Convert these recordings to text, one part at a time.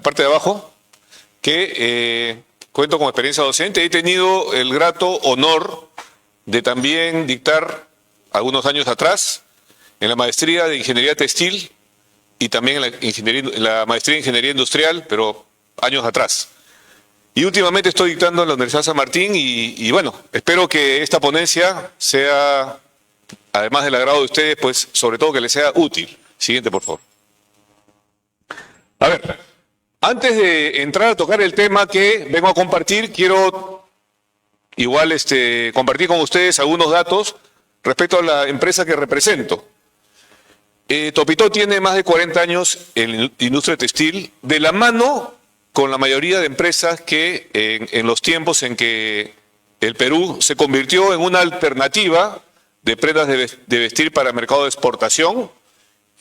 parte de abajo, que cuento con experiencia docente. He tenido el grato honor de también dictar algunos años atrás en la maestría de Ingeniería Textil y también en la maestría de Ingeniería Industrial, pero años atrás. Y últimamente estoy dictando en la Universidad San Martín y bueno, espero que esta ponencia sea, además del agrado de ustedes, pues sobre todo que les sea útil. Siguiente, por favor. A ver, antes de entrar a tocar el tema que vengo a compartir, quiero igual compartir con ustedes algunos datos respecto a la empresa que represento. Topito tiene más de 40 años en la industria textil, de la mano con la mayoría de empresas que en los tiempos en que el Perú se convirtió en una alternativa de prendas de vestir para el mercado de exportación,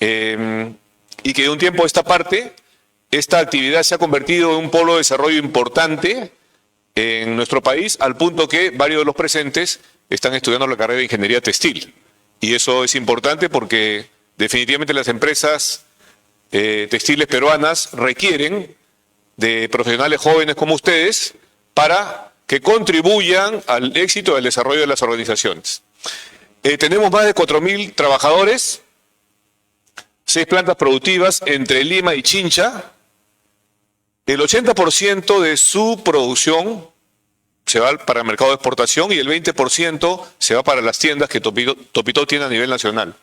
y que de un tiempo a esta parte, esta actividad se ha convertido en un polo de desarrollo importante en nuestro país, al punto que varios de los presentes están estudiando la carrera de Ingeniería Textil. Y eso es importante porque definitivamente las empresas textiles peruanas requieren de profesionales jóvenes como ustedes para que contribuyan al éxito del desarrollo de las organizaciones. Tenemos más de 4.000 trabajadores, 6 plantas productivas entre Lima y Chincha. El 80% de su producción se va para el mercado de exportación y el 20% se va para las tiendas que Topito tiene a nivel nacional.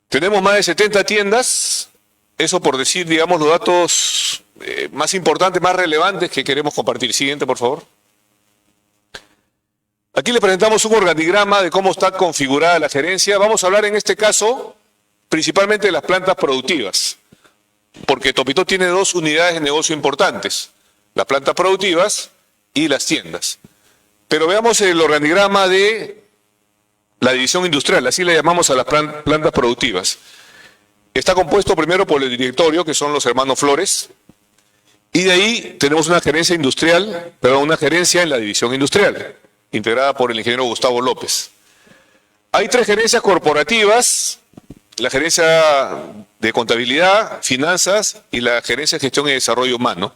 Tenemos más de 70 tiendas, eso por decir, digamos, los datos más importantes, más relevantes que queremos compartir. Siguiente, por favor. Aquí le presentamos un organigrama de cómo está configurada la gerencia. Vamos a hablar en este caso principalmente de las plantas productivas, porque Topito tiene 2 unidades de negocio importantes, las plantas productivas y las tiendas. Pero veamos el organigrama de la división industrial, así le llamamos a las plantas productivas. Está compuesto primero por el directorio, que son los hermanos Flores, y de ahí tenemos una gerencia industrial, perdón, una gerencia en la división industrial, integrada por el ingeniero Gustavo López. Hay 3 gerencias corporativas, la gerencia de contabilidad, finanzas y la gerencia de gestión y desarrollo humano.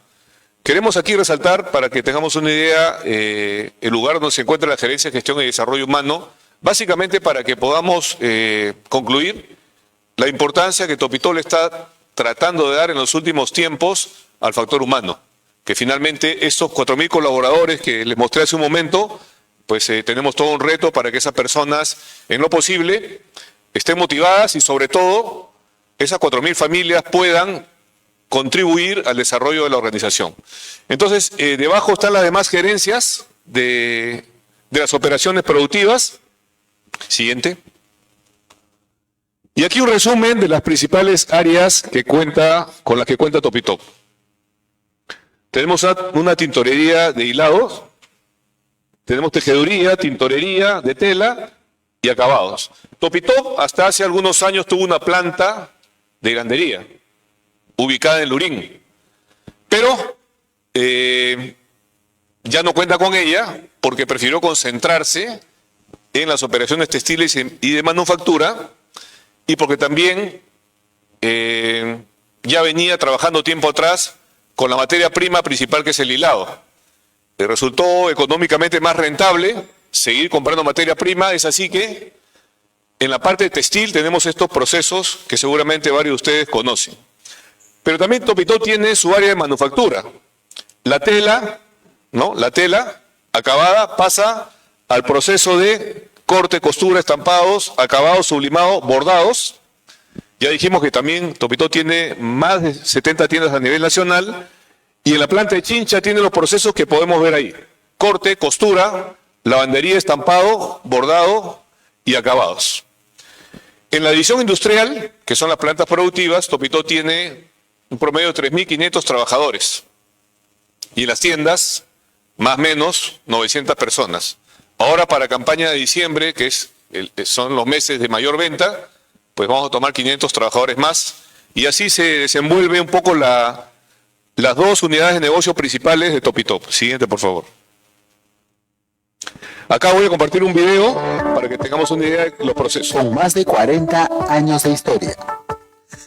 Queremos aquí resaltar, para que tengamos una idea, el lugar donde se encuentra la gerencia de gestión y desarrollo humano, básicamente para que podamos concluir la importancia que Topito le está tratando de dar en los últimos tiempos al factor humano, que finalmente estos 4.000 colaboradores que les mostré hace un momento, pues tenemos todo un reto para que esas personas, en lo posible, estén motivadas y sobre todo esas 4.000 familias puedan contribuir al desarrollo de la organización. Entonces, debajo están las demás gerencias de las operaciones productivas. Siguiente. Y aquí un resumen de las principales áreas con las que cuenta Topito. Tenemos una tintorería de hilados, tenemos tejeduría, tintorería de tela y acabados. Topito hasta hace algunos años tuvo una planta de hilandería ubicada en Lurín, pero ya no cuenta con ella porque prefirió concentrarse en las operaciones textiles y de manufactura, y porque también ya venía trabajando tiempo atrás con la materia prima principal, que es el hilado. Le resultó económicamente más rentable seguir comprando materia prima. Es así que en la parte textil tenemos estos procesos que seguramente varios de ustedes conocen. Pero también Topito tiene su área de manufactura. La tela, ¿no? La tela acabada pasa al proceso de corte, costura, estampados, acabados, sublimados, bordados. Ya dijimos que también Topito tiene más de 70 tiendas a nivel nacional, y en la planta de Chincha tiene los procesos que podemos ver ahí: corte, costura, lavandería, estampado, bordado y acabados. En la división industrial, que son las plantas productivas, Topito tiene un promedio de 3.500 trabajadores, y en las tiendas, más o menos 900 personas. Ahora, para campaña de diciembre, que son los meses de mayor venta, pues vamos a tomar 500 trabajadores más, y así se desenvuelve un poco las 2 unidades de negocio principales de Topito. Siguiente, por favor. Acá voy a compartir un video para que tengamos una idea de los procesos. Con más de 40 años de historia,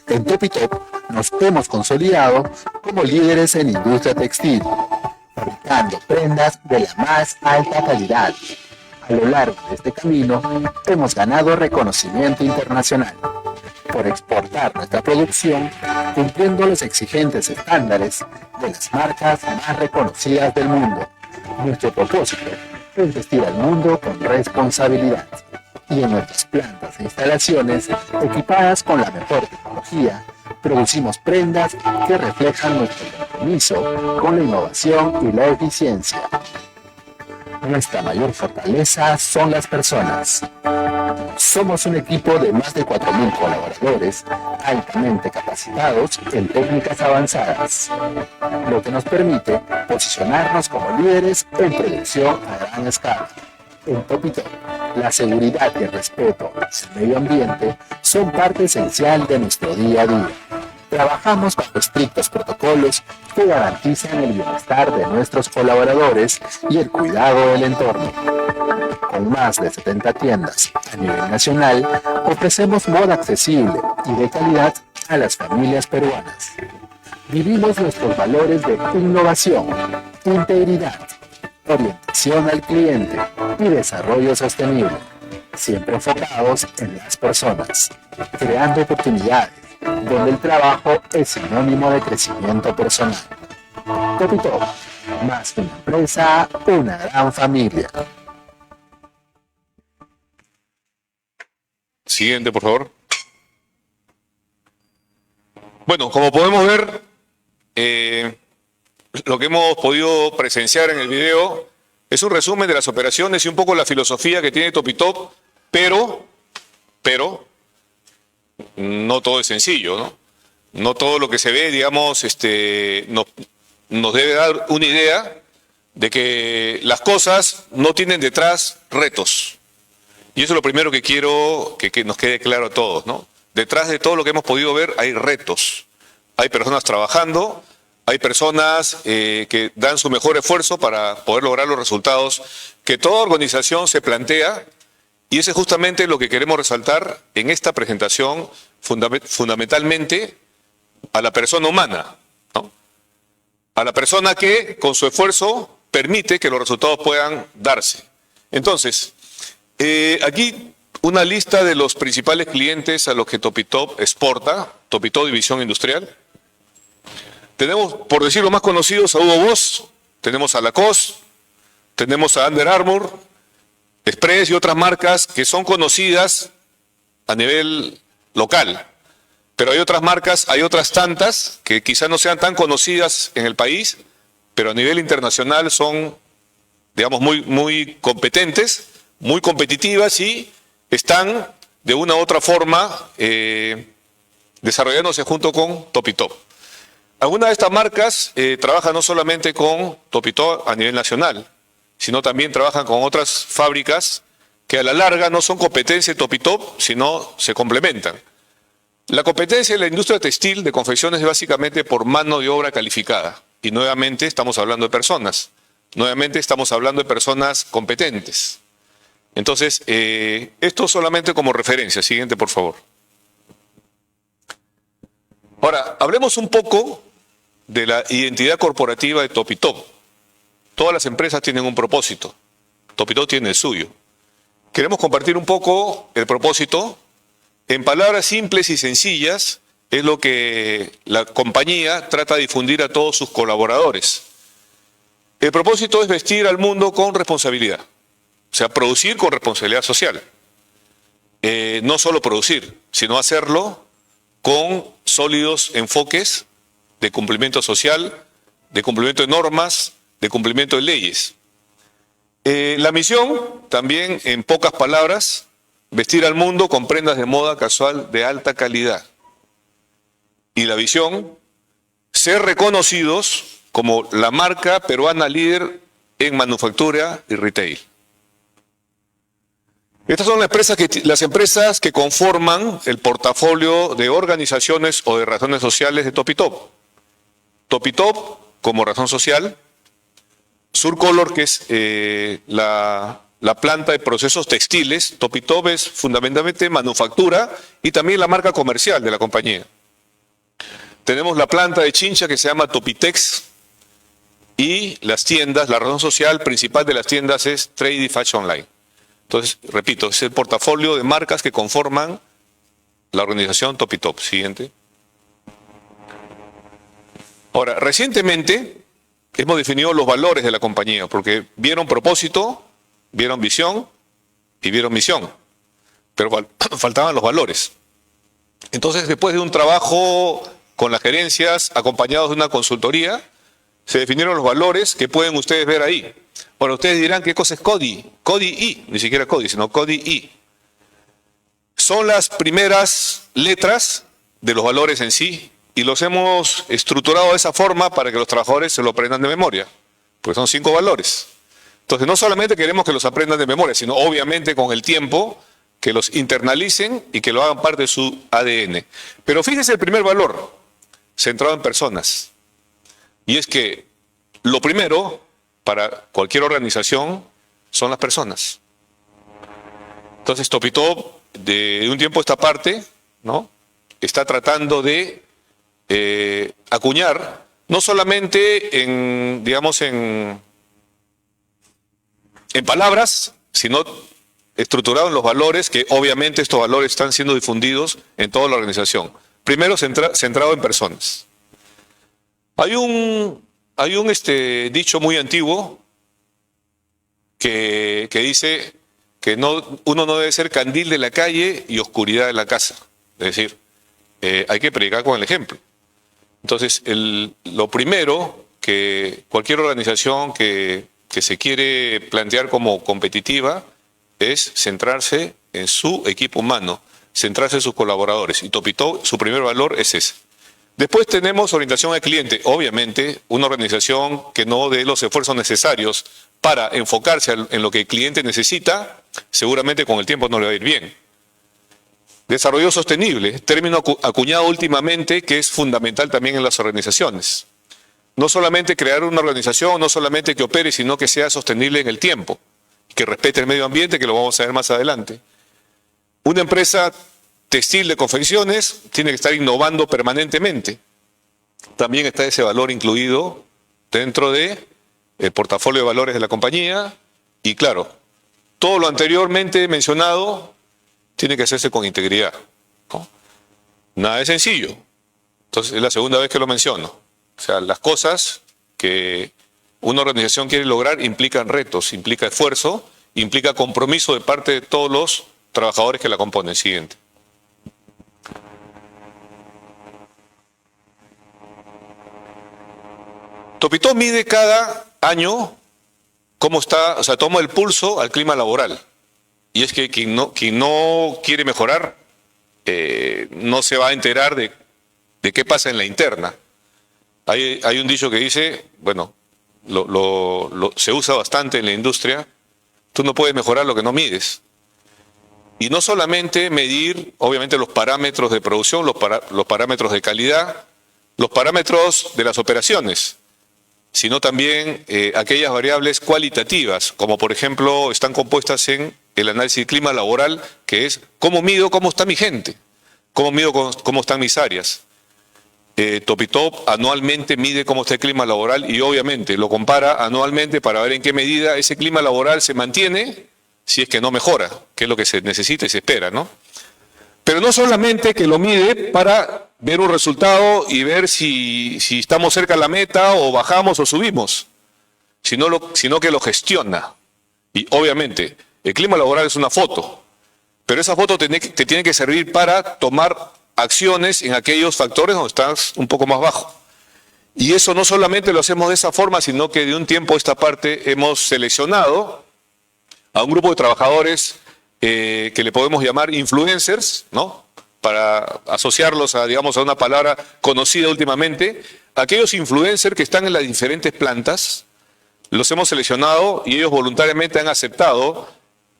En Topitop nos hemos consolidado como líderes en industria textil, fabricando prendas de la más alta calidad. A lo largo de este camino hemos ganado reconocimiento internacional por exportar nuestra producción cumpliendo los exigentes estándares de las marcas más reconocidas del mundo. Nuestro propósito es vestir al mundo con responsabilidad. Y en nuestras plantas e instalaciones, equipadas con la mejor tecnología, producimos prendas que reflejan nuestro compromiso con la innovación y la eficiencia. Nuestra mayor fortaleza son las personas. Somos un equipo de más de 4.000 colaboradores altamente capacitados en técnicas avanzadas, lo que nos permite posicionarnos como líderes en producción a gran escala. En Topitop, la seguridad y el respeto al medio ambiente son parte esencial de nuestro día a día. Trabajamos bajo estrictos protocolos que garantizan el bienestar de nuestros colaboradores y el cuidado del entorno. Con más de 70 tiendas a nivel nacional, ofrecemos moda accesible y de calidad a las familias peruanas. Vivimos nuestros valores de innovación, integridad, orientación al cliente y desarrollo sostenible, siempre enfocados en las personas, creando oportunidades donde el trabajo es sinónimo de crecimiento personal. Topitop, más que una empresa, una gran familia. Siguiente, por favor. Bueno, como podemos ver, lo que hemos podido presenciar en el video es un resumen de las operaciones y un poco la filosofía que tiene Topitop, pero no todo es sencillo, ¿no? No todo lo que se ve, digamos, nos debe dar una idea de que las cosas no tienen detrás retos. Y eso es lo primero que quiero que nos quede claro a todos, ¿no? Detrás de todo lo que hemos podido ver hay retos. Hay personas trabajando, hay personas que dan su mejor esfuerzo para poder lograr los resultados que toda organización se plantea. Y eso es justamente lo que queremos resaltar en esta presentación, fundamentalmente a la persona humana, ¿no? A la persona que con su esfuerzo permite que los resultados puedan darse. Entonces, aquí una lista de los principales clientes a los que Topitop exporta, Topitop División Industrial. Tenemos, por decir los más conocidos, a Hugo Boss, tenemos a Lacoste, tenemos a Under Armour, Express y otras marcas que son conocidas a nivel local. Pero hay otras marcas, hay otras tantas que quizás no sean tan conocidas en el país, pero a nivel internacional son, digamos, muy competentes, muy competitivas y están de una u otra forma desarrollándose junto con Topitop. Algunas de estas marcas trabajan no solamente con Topitop a nivel nacional, sino también trabajan con otras fábricas que a la larga no son competencia de Topitop, sino se complementan. La competencia en la industria textil de confecciones es básicamente por mano de obra calificada. Y nuevamente estamos hablando de personas. Nuevamente estamos hablando de personas competentes. Entonces, esto solamente como referencia. Siguiente, por favor. Ahora, hablemos un poco de la identidad corporativa de Topitop. Todas las empresas tienen un propósito. Topitop tiene el suyo. Queremos compartir un poco el propósito. En palabras simples y sencillas, es lo que la compañía trata de difundir a todos sus colaboradores. El propósito es vestir al mundo con responsabilidad. O sea, producir con responsabilidad social. No solo producir, sino hacerlo con sólidos enfoques de cumplimiento social, de cumplimiento de normas, de cumplimiento de leyes. La misión, también en pocas palabras, vestir al mundo con prendas de moda casual de alta calidad. Y la visión, ser reconocidos como la marca peruana líder en manufactura y retail. Estas son las empresas que conforman el portafolio de organizaciones o de razones sociales de Topitop. Topitop como razón social, Surcolor, que es la planta de procesos textiles. Topitop es fundamentalmente manufactura y también la marca comercial de la compañía. Tenemos la planta de Chincha que se llama Topitex y las tiendas, la razón social principal de las tiendas es Trade y Fashion Online. Entonces, repito, es el portafolio de marcas que conforman la organización Topitop. Siguiente. Ahora, recientemente hemos definido los valores de la compañía porque vieron propósito, vieron visión y vieron misión, pero faltaban los valores. Entonces, después de un trabajo con las gerencias acompañados de una consultoría, se definieron los valores que pueden ustedes ver ahí. Ahora, ustedes dirán, ¿qué cosa es CODI? CODI-I, ni siquiera CODI, sino CODI-I. Son las primeras letras de los valores en sí y los hemos estructurado de esa forma para que los trabajadores se lo aprendan de memoria, porque son 5 valores. Entonces, no solamente queremos que los aprendan de memoria, sino obviamente con el tiempo que los internalicen y que lo hagan parte de su ADN. Pero fíjense el primer valor, centrado en personas. Y es que lo primero para cualquier organización son las personas. Entonces, Topitop, de un tiempo a esta parte, ¿no?, está tratando de acuñar, no solamente en, digamos, en palabras, sino estructurado en los valores, que obviamente estos valores están siendo difundidos en toda la organización. Primero, centrado en personas. Hay un dicho muy antiguo que dice que uno no debe ser candil de la calle y oscuridad de la casa. Es decir, hay que predicar con el ejemplo. Entonces, lo primero que cualquier organización que se quiere plantear como competitiva es centrarse en su equipo humano, centrarse en sus colaboradores. Y Topitop, su primer valor es ese. Después tenemos orientación al cliente. Obviamente, una organización que no dé los esfuerzos necesarios para enfocarse en lo que el cliente necesita, seguramente con el tiempo no le va a ir bien. Desarrollo sostenible, término acuñado últimamente que es fundamental también en las organizaciones. No solamente crear una organización, no solamente que opere, sino que sea sostenible en el tiempo, que respete el medio ambiente, que lo vamos a ver más adelante. Una empresa textil de confecciones tiene que estar innovando permanentemente. También está ese valor incluido dentro del portafolio de valores de la compañía. Y claro, todo lo anteriormente mencionado tiene que hacerse con integridad, ¿no? Nada de sencillo. Entonces, es la segunda vez que lo menciono. O sea, las cosas que una organización quiere lograr implican retos, implica esfuerzo, implica compromiso de parte de todos los trabajadores que la componen. Siguiente. Topitop mide cada año cómo está, o sea, toma el pulso al clima laboral. Y es que quien no quiere mejorar no se va a enterar de qué pasa en la interna. Hay un dicho que dice, bueno, se usa bastante en la industria, tú no puedes mejorar lo que no mides. Y no solamente medir, obviamente, los parámetros de producción, los parámetros de calidad, los parámetros de las operaciones, sino también aquellas variables cualitativas, como por ejemplo están compuestas en el análisis de clima laboral, que es cómo mido cómo está mi gente, cómo mido cómo están mis áreas. Topitop anualmente mide cómo está el clima laboral y obviamente lo compara anualmente para ver en qué medida ese clima laboral se mantiene, si es que no mejora, que es lo que se necesita y se espera, ¿no? Pero no solamente que lo mide para ver un resultado y ver si estamos cerca de la meta o bajamos o subimos, sino que lo gestiona. Y obviamente el clima laboral es una foto, pero esa foto te tiene que servir para tomar acciones en aquellos factores donde estás un poco más bajo. Y eso no solamente lo hacemos de esa forma, sino que de un tiempo a esta parte hemos seleccionado a un grupo de trabajadores que le podemos llamar influencers, ¿no?, para asociarlos a, digamos, a una palabra conocida últimamente. Aquellos influencers que están en las diferentes plantas, los hemos seleccionado y ellos voluntariamente han aceptado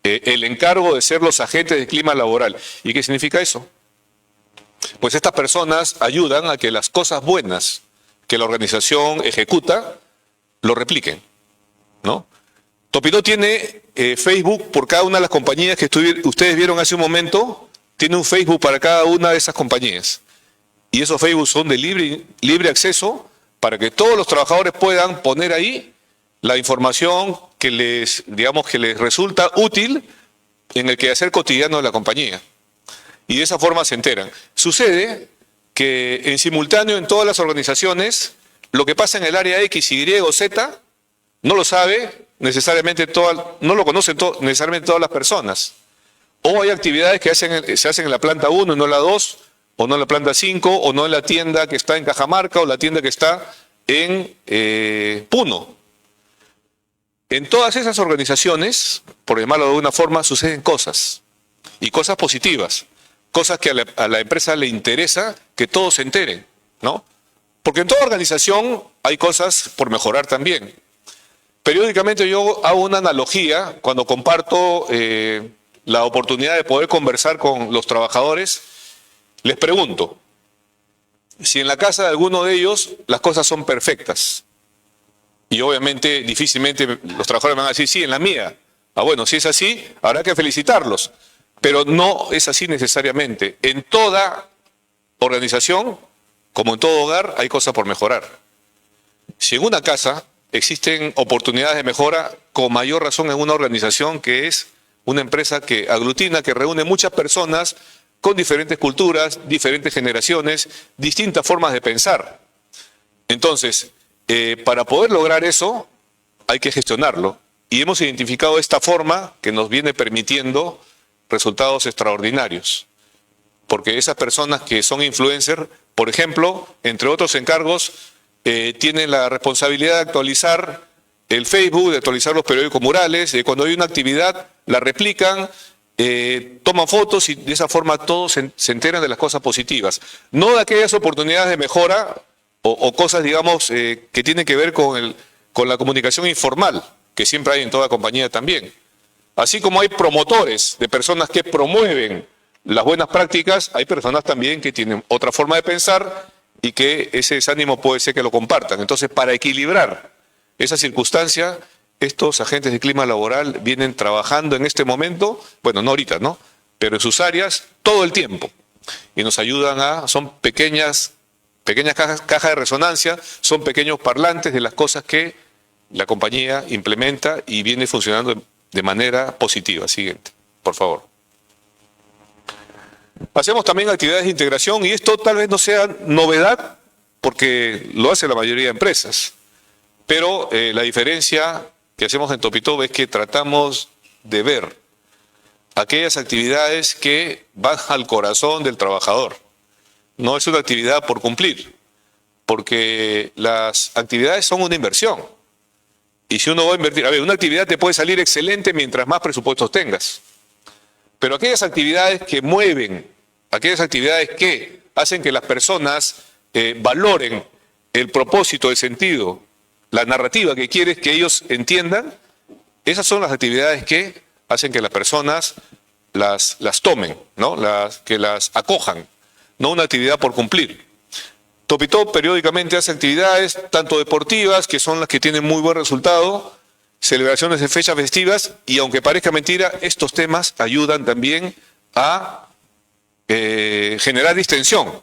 el encargo de ser los agentes de clima laboral. ¿Y qué significa eso? Pues estas personas ayudan a que las cosas buenas que la organización ejecuta lo repliquen, ¿no? Topitop tiene Facebook por cada una de las compañías que ustedes vieron hace un momento, tiene un Facebook para cada una de esas compañías. y esos Facebook son de libre acceso para que todos los trabajadores puedan poner ahí la información que digamos, que les resulta útil en el quehacer cotidiano de la compañía. Y de esa forma se enteran. Sucede que en simultáneo en todas las organizaciones, lo que pasa en el área X, Y o Z, no lo sabe necesariamente no lo conocen necesariamente todas las personas. O hay actividades que se hacen en la planta 1 y no en la 2, o no en la planta 5, o no en la tienda que está en Cajamarca, o la tienda que está en Puno. En todas esas organizaciones, por llamarlo de alguna forma, suceden cosas, y cosas positivas, cosas que a la empresa le interesa que todos se enteren, ¿no? Porque en toda organización hay cosas por mejorar también. Periódicamente yo hago una analogía cuando comparto la oportunidad de poder conversar con los trabajadores. Les pregunto, si en la casa de alguno de ellos las cosas son perfectas, y obviamente difícilmente los trabajadores van a decir, sí, en la mía. Ah, bueno, si es así, habrá que felicitarlos, pero no es así necesariamente. En toda organización, como en todo hogar, hay cosas por mejorar. Si en una casa existen oportunidades de mejora, con mayor razón en una organización que es una empresa que aglutina, que reúne muchas personas con diferentes culturas, diferentes generaciones, distintas formas de pensar. Entonces, para poder lograr eso, hay que gestionarlo. Y hemos identificado esta forma que nos viene permitiendo resultados extraordinarios. Porque esas personas que son influencers, por ejemplo, entre otros encargos, tienen la responsabilidad de actualizar el Facebook, de actualizar los periódicos murales, cuando hay una actividad, la replican, toman fotos y de esa forma todos se enteran de las cosas positivas. No de aquellas oportunidades de mejora o cosas, digamos, que tienen que ver con la comunicación informal, que siempre hay en toda compañía también. Así como hay promotores de personas que promueven las buenas prácticas, hay personas también que tienen otra forma de pensar y que ese desánimo puede ser que lo compartan. Entonces, para equilibrar esa circunstancia, estos agentes de clima laboral vienen trabajando en este momento, bueno, no ahorita, ¿no? Pero en sus áreas todo el tiempo. Y nos ayudan son pequeñas cajas de resonancia, son pequeños parlantes de las cosas que la compañía implementa y viene funcionando de manera positiva. Siguiente, por favor. Hacemos también actividades de integración y esto tal vez no sea novedad porque lo hace la mayoría de empresas. Pero la diferencia que hacemos en Topito es que tratamos de ver aquellas actividades que van al corazón del trabajador. No es una actividad por cumplir, porque las actividades son una inversión. Y si uno va a invertir, una actividad te puede salir excelente mientras más presupuestos tengas. Pero aquellas actividades que mueven, aquellas actividades que hacen que las personas valoren el propósito, el sentido, la narrativa que quieres que ellos entiendan, esas son las actividades que hacen que las personas las tomen, ¿no? Que las acojan, no una actividad por cumplir. Topito periódicamente hace actividades, tanto deportivas, que son las que tienen muy buen resultado, celebraciones de fechas festivas, y aunque parezca mentira, estos temas ayudan también a generar distensión,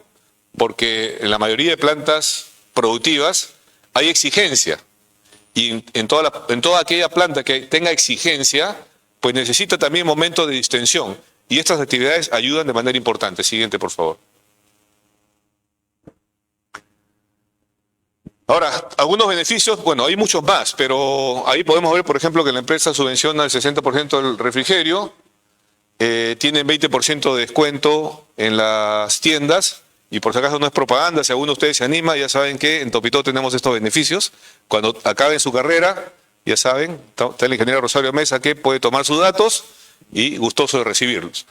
porque en la mayoría de plantas productivas hay exigencia, y en toda aquella planta que tenga exigencia, pues necesita también momentos de distensión, y estas actividades ayudan de manera importante. Siguiente, por favor. Ahora, algunos beneficios, bueno, hay muchos más, pero ahí podemos ver, por ejemplo, que la empresa subvenciona el 60% del refrigerio, tienen 20% de descuento en las tiendas, y por si acaso no es propaganda, si alguno de ustedes se anima, ya saben que en Topito tenemos estos beneficios. Cuando acaben su carrera, ya saben, está el ingeniero Rosario Mesa que puede tomar sus datos y gustoso de recibirlos.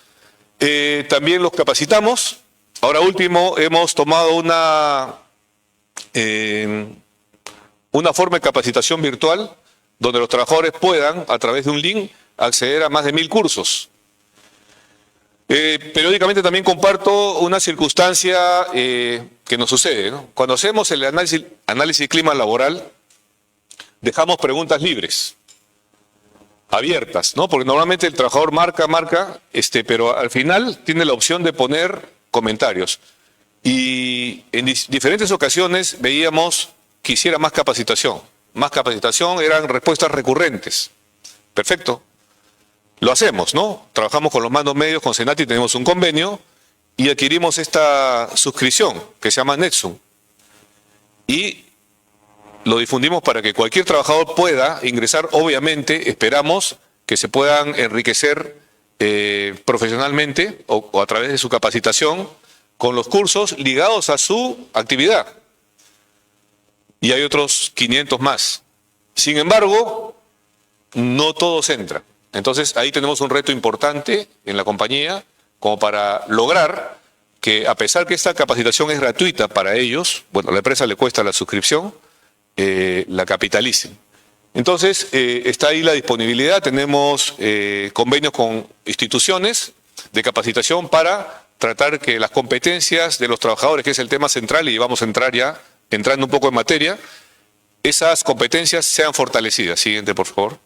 También los capacitamos. Ahora último, hemos tomado una forma de capacitación virtual donde los trabajadores puedan, a través de un link, acceder a más de 1000 cursos. Periódicamente también comparto una circunstancia que nos sucede, ¿no? Cuando hacemos el análisis de clima laboral, dejamos preguntas libres, abiertas, ¿no? Porque normalmente el trabajador marca, pero al final tiene la opción de poner comentarios. Y en diferentes ocasiones veíamos que hiciera más capacitación. Más capacitación eran respuestas recurrentes. Perfecto. Lo hacemos, ¿no? Trabajamos con los mandos medios, con Senati, tenemos un convenio y adquirimos esta suscripción que se llama Netsum. Y lo difundimos para que cualquier trabajador pueda ingresar. Obviamente, esperamos que se puedan enriquecer profesionalmente o a través de su capacitación con los cursos ligados a su actividad. Y hay otros 500 más. Sin embargo, no todos entran. Entonces, ahí tenemos un reto importante en la compañía como para lograr que, a pesar que esta capacitación es gratuita para ellos, bueno, a la empresa le cuesta la suscripción, la capitalicen. Entonces, está ahí la disponibilidad. Tenemos convenios con instituciones de capacitación para tratar que las competencias de los trabajadores, que es el tema central, y vamos a entrar ya, entrando un poco en materia, esas competencias sean fortalecidas. Siguiente, por favor.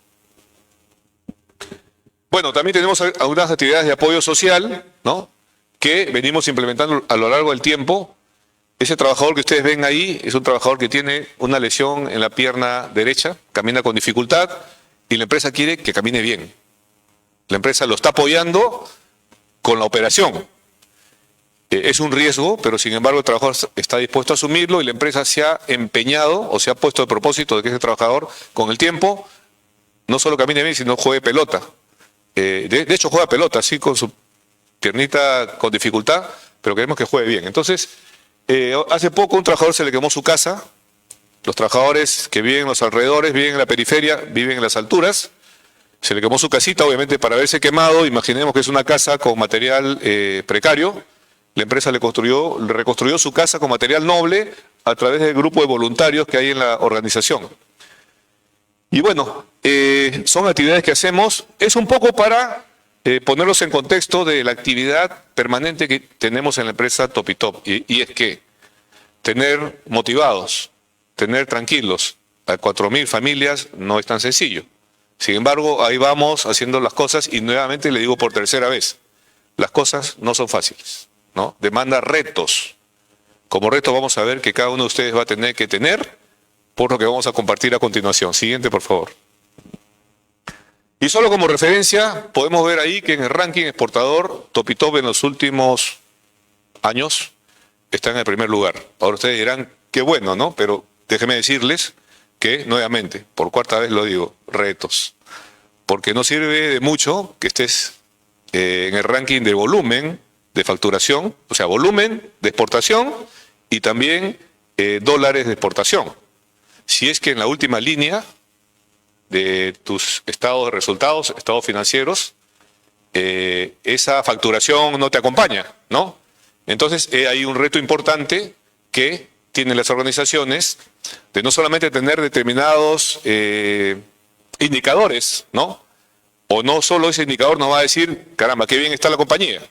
Bueno, también tenemos algunas actividades de apoyo social, ¿no?, que venimos implementando a lo largo del tiempo. Ese trabajador que ustedes ven ahí es un trabajador que tiene una lesión en la pierna derecha, camina con dificultad y la empresa quiere que camine bien. La empresa lo está apoyando con la operación. Es un riesgo, pero sin embargo el trabajador está dispuesto a asumirlo y la empresa se ha empeñado o se ha puesto de propósito de que ese trabajador con el tiempo no solo camine bien, sino juegue pelota. De hecho juega pelota, sí, con su piernita con dificultad, pero queremos que juegue bien. Entonces, hace poco un trabajador se le quemó su casa. Los trabajadores que viven en los alrededores, viven en la periferia, viven en las alturas. Se le quemó su casita, obviamente, para haberse quemado. Imaginemos que es una casa con material precario. La empresa le reconstruyó su casa con material noble a través del grupo de voluntarios que hay en la organización. Y bueno, son actividades que hacemos. Es un poco para ponerlos en contexto de la actividad permanente que tenemos en la empresa Topitop. Y es que tener motivados, tener tranquilos a 4.000 familias no es tan sencillo. Sin embargo, ahí vamos haciendo las cosas y nuevamente le digo por tercera vez, las cosas no son fáciles, ¿no? Demanda retos. Como reto vamos a ver que cada uno de ustedes va a tener que tener por lo que vamos a compartir a continuación. Siguiente, por favor. Y solo como referencia, podemos ver ahí que en el ranking exportador, Topitop en los últimos años está en el primer lugar. Ahora ustedes dirán, qué bueno, ¿no? Pero déjenme decirles que, nuevamente, por cuarta vez lo digo, retos. Porque no sirve de mucho que estés en el ranking de volumen de facturación, o sea, volumen de exportación y también dólares de exportación. Si es que en la última línea de tus estados de resultados, estados financieros, esa facturación no te acompaña, ¿no? Entonces hay un reto importante que tienen las organizaciones de no solamente tener determinados indicadores, ¿no? O no solo ese indicador nos va a decir, caramba, qué bien está la compañía.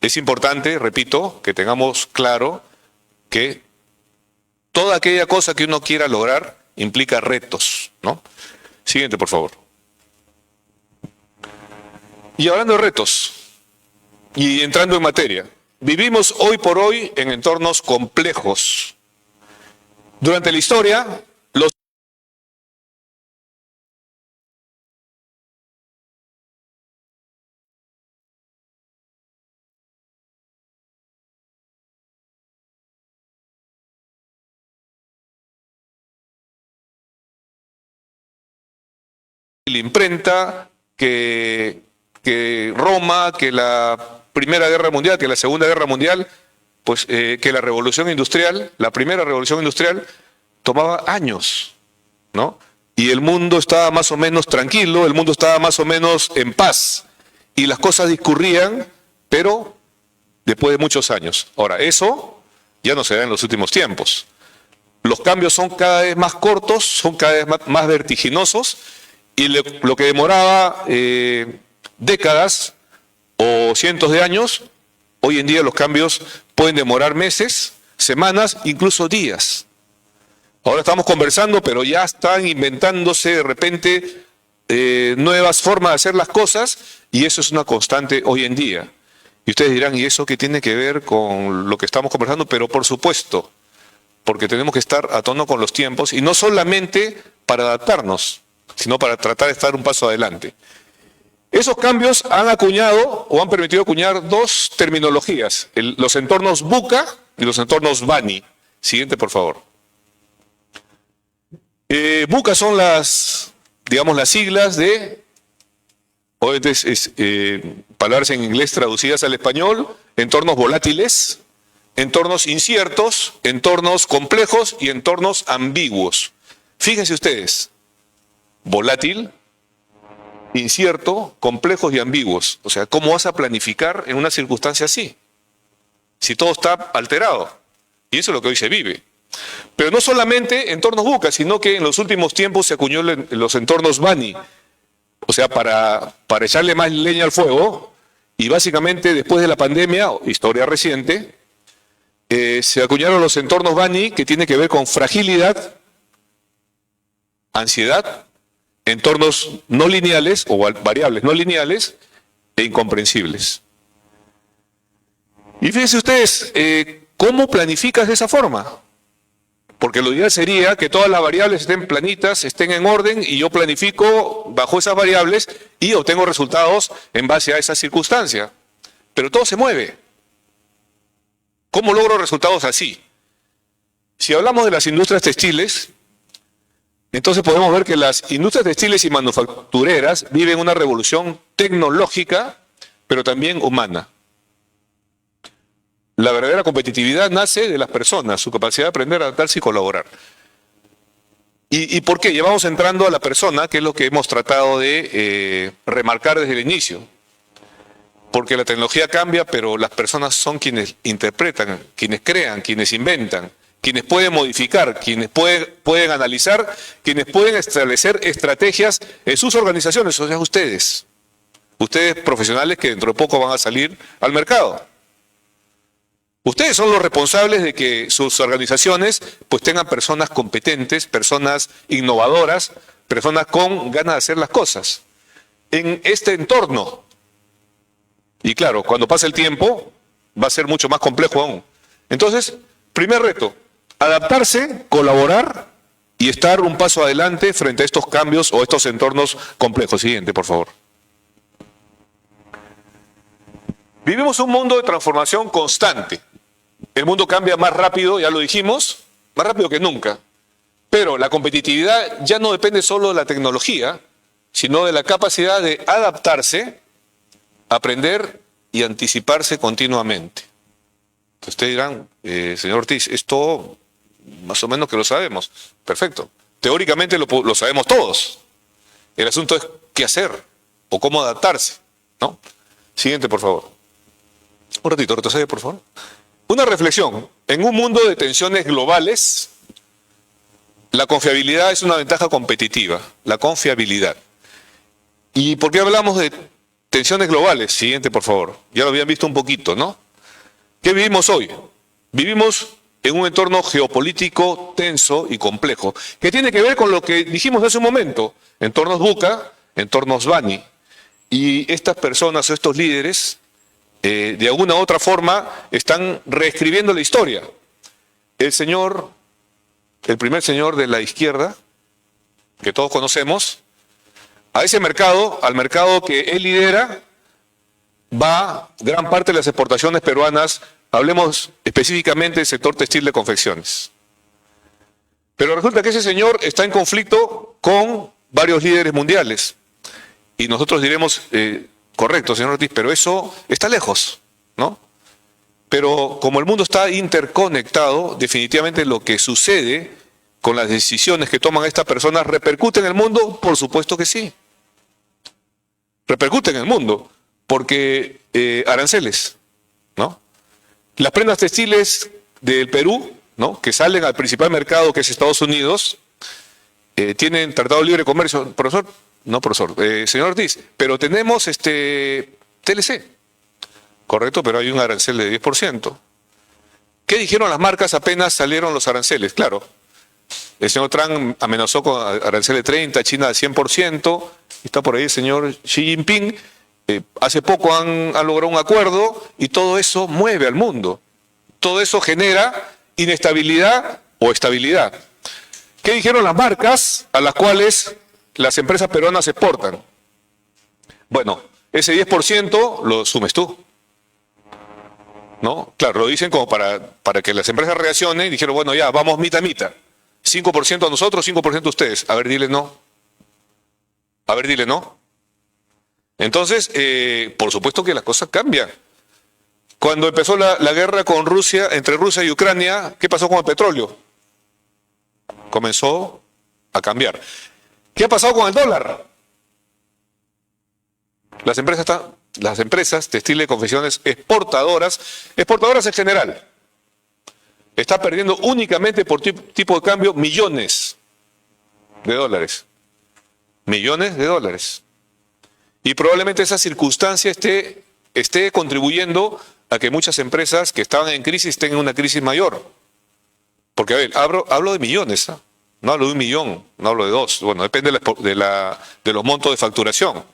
Es importante, repito, que tengamos claro que toda aquella cosa que uno quiera lograr implica retos, ¿no? Siguiente, por favor. Y hablando de retos, y entrando en materia, vivimos hoy por hoy en entornos complejos. Durante la historia, los la imprenta, que Roma, que la Primera Guerra Mundial, que la Segunda Guerra Mundial, pues que la Revolución Industrial, la primera Revolución Industrial, tomaba años, ¿no? Y el mundo estaba más o menos tranquilo, el mundo estaba más o menos en paz, y las cosas discurrían, pero después de muchos años. Ahora, eso ya no se da en los últimos tiempos. Los cambios son cada vez más cortos, son cada vez más vertiginosos, y lo que demoraba décadas o cientos de años, hoy en día los cambios pueden demorar meses, semanas, incluso días. Ahora estamos conversando, pero ya están inventándose de repente nuevas formas de hacer las cosas y eso es una constante hoy en día. Y ustedes dirán, ¿y eso qué tiene que ver con lo que estamos conversando? Pero por supuesto, porque tenemos que estar a tono con los tiempos y no solamente para adaptarnos, sino para tratar de estar un paso adelante. Esos cambios han acuñado o han permitido acuñar dos terminologías, los entornos VUCA y los entornos BANI. Siguiente, por favor. VUCA son digamos, las siglas de, palabras en inglés traducidas al español, entornos volátiles, entornos inciertos, entornos complejos y entornos ambiguos. Fíjense ustedes, volátil, incierto, complejos y ambiguos. O sea, ¿cómo vas a planificar en una circunstancia así? Si todo está alterado. Y eso es lo que hoy se vive. Pero no solamente entornos VUCA, sino que en los últimos tiempos se acuñó los entornos BANI. O sea, para echarle más leña al fuego, y básicamente después de la pandemia, historia reciente, se acuñaron los entornos BANI que tienen que ver con fragilidad, ansiedad, entornos no lineales o variables no lineales e incomprensibles. Y fíjense ustedes, ¿cómo planificas de esa forma? Porque lo ideal sería que todas las variables estén planitas, estén en orden y yo planifico bajo esas variables y obtengo resultados en base a esa circunstancia. Pero todo se mueve. ¿Cómo logro resultados así? Si hablamos de las industrias textiles, entonces podemos ver que las industrias textiles y manufactureras viven una revolución tecnológica, pero también humana. La verdadera competitividad nace de las personas, su capacidad de aprender, adaptarse y colaborar. ¿Y por qué? Llevamos entrando a la persona, que es lo que hemos tratado de remarcar desde el inicio. Porque la tecnología cambia, pero las personas son quienes interpretan, quienes crean, quienes inventan, quienes pueden modificar, quienes pueden analizar, quienes pueden establecer estrategias en sus organizaciones, o sea, ustedes profesionales que dentro de poco van a salir al mercado. Ustedes son los responsables de que sus organizaciones pues tengan personas competentes, personas innovadoras, personas con ganas de hacer las cosas en este entorno. Y claro, cuando pase el tiempo va a ser mucho más complejo aún. Entonces, primer reto, adaptarse, colaborar y estar un paso adelante frente a estos cambios o estos entornos complejos. Siguiente, por favor. Vivimos un mundo de transformación constante. El mundo cambia más rápido, ya lo dijimos, más rápido que nunca. Pero la competitividad ya no depende solo de la tecnología, sino de la capacidad de adaptarse, aprender y anticiparse continuamente. Ustedes dirán, señor Ortiz, esto más o menos que lo sabemos. Perfecto. Teóricamente lo sabemos todos. El asunto es qué hacer o cómo adaptarse, ¿no? Siguiente, por favor. Un ratito, retrocede, por favor. Una reflexión. En un mundo de tensiones globales, la confiabilidad es una ventaja competitiva. La confiabilidad. ¿Y por qué hablamos de tensiones globales? Siguiente, por favor. Ya lo habían visto un poquito, ¿no? ¿Qué vivimos hoy? Vivimos en un entorno geopolítico tenso y complejo, que tiene que ver con lo que dijimos hace un momento, entornos VUCA, entornos BANI. Y estas personas, estos líderes, de alguna u otra forma, están reescribiendo la historia. El primer señor de la izquierda, que todos conocemos, a ese mercado, al mercado que él lidera, va gran parte de las exportaciones peruanas, hablemos específicamente del sector textil de confecciones. Pero resulta que ese señor está en conflicto con varios líderes mundiales. Y nosotros diremos, correcto, señor Ortiz, pero eso está lejos, ¿no? Pero como el mundo está interconectado, definitivamente lo que sucede con las decisiones que toman estas personas repercute en el mundo, por supuesto que sí. Repercute en el mundo, porque aranceles, ¿no? Las prendas textiles del Perú, ¿no?, que salen al principal mercado, que es Estados Unidos, tienen tratado de libre comercio. Profesor, no profesor, señor Ortiz, pero tenemos TLC, correcto, pero hay un arancel de 10%. ¿Qué dijeron las marcas apenas salieron los aranceles? Claro, el señor Trump amenazó con arancel de 30%, China de 100%, está por ahí el señor Xi Jinping, Hace poco han logrado un acuerdo y todo eso mueve al mundo. Todo eso genera inestabilidad o estabilidad. ¿Qué dijeron las marcas a las cuales las empresas peruanas exportan? Bueno, ese 10% lo asumes tú, ¿no? Claro, lo dicen como para que las empresas reaccionen y dijeron, bueno, ya, vamos mitad a mitad. 5% a nosotros, 5% a ustedes. A ver, dile no. A ver, dile no. Entonces, por supuesto que las cosas cambian. Cuando empezó la guerra con Rusia, entre Rusia y Ucrania, ¿qué pasó con el petróleo? Comenzó a cambiar. ¿Qué ha pasado con el dólar? Las empresas textiles y confecciones exportadoras en general, están perdiendo únicamente por tipo de cambio millones de dólares. Millones de dólares. Y probablemente esa circunstancia esté contribuyendo a que muchas empresas que estaban en crisis tengan una crisis mayor. Porque, a ver, hablo de millones, ¿eh? No hablo de 1 millón, no hablo de 2. Bueno, depende de los montos de facturación.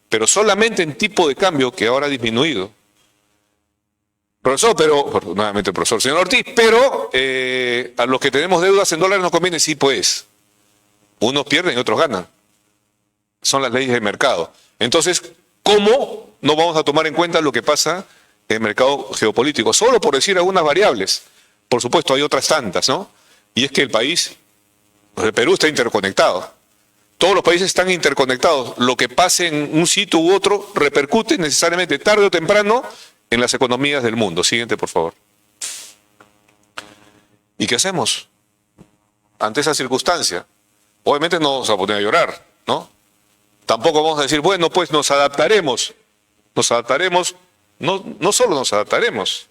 Pero solamente en tipo de cambio, que ahora ha disminuido. Profesor, nuevamente el profesor, señor Ortiz, pero a los que tenemos deudas en dólares nos conviene, sí, pues. Unos pierden y otros ganan. Son las leyes del mercado. Entonces, ¿cómo no vamos a tomar en cuenta lo que pasa en el mercado geopolítico? Solo por decir algunas variables. Por supuesto, hay otras tantas, ¿no? Y es que el país, el Perú, está interconectado. Todos los países están interconectados. Lo que pase en un sitio u otro repercute necesariamente tarde o temprano en las economías del mundo. Siguiente, por favor. ¿Y qué hacemos ante esa circunstancia? Obviamente no vamos a poner a llorar, ¿no? Tampoco vamos a decir, bueno, pues nos adaptaremos. Nos adaptaremos, no solo nos adaptaremos.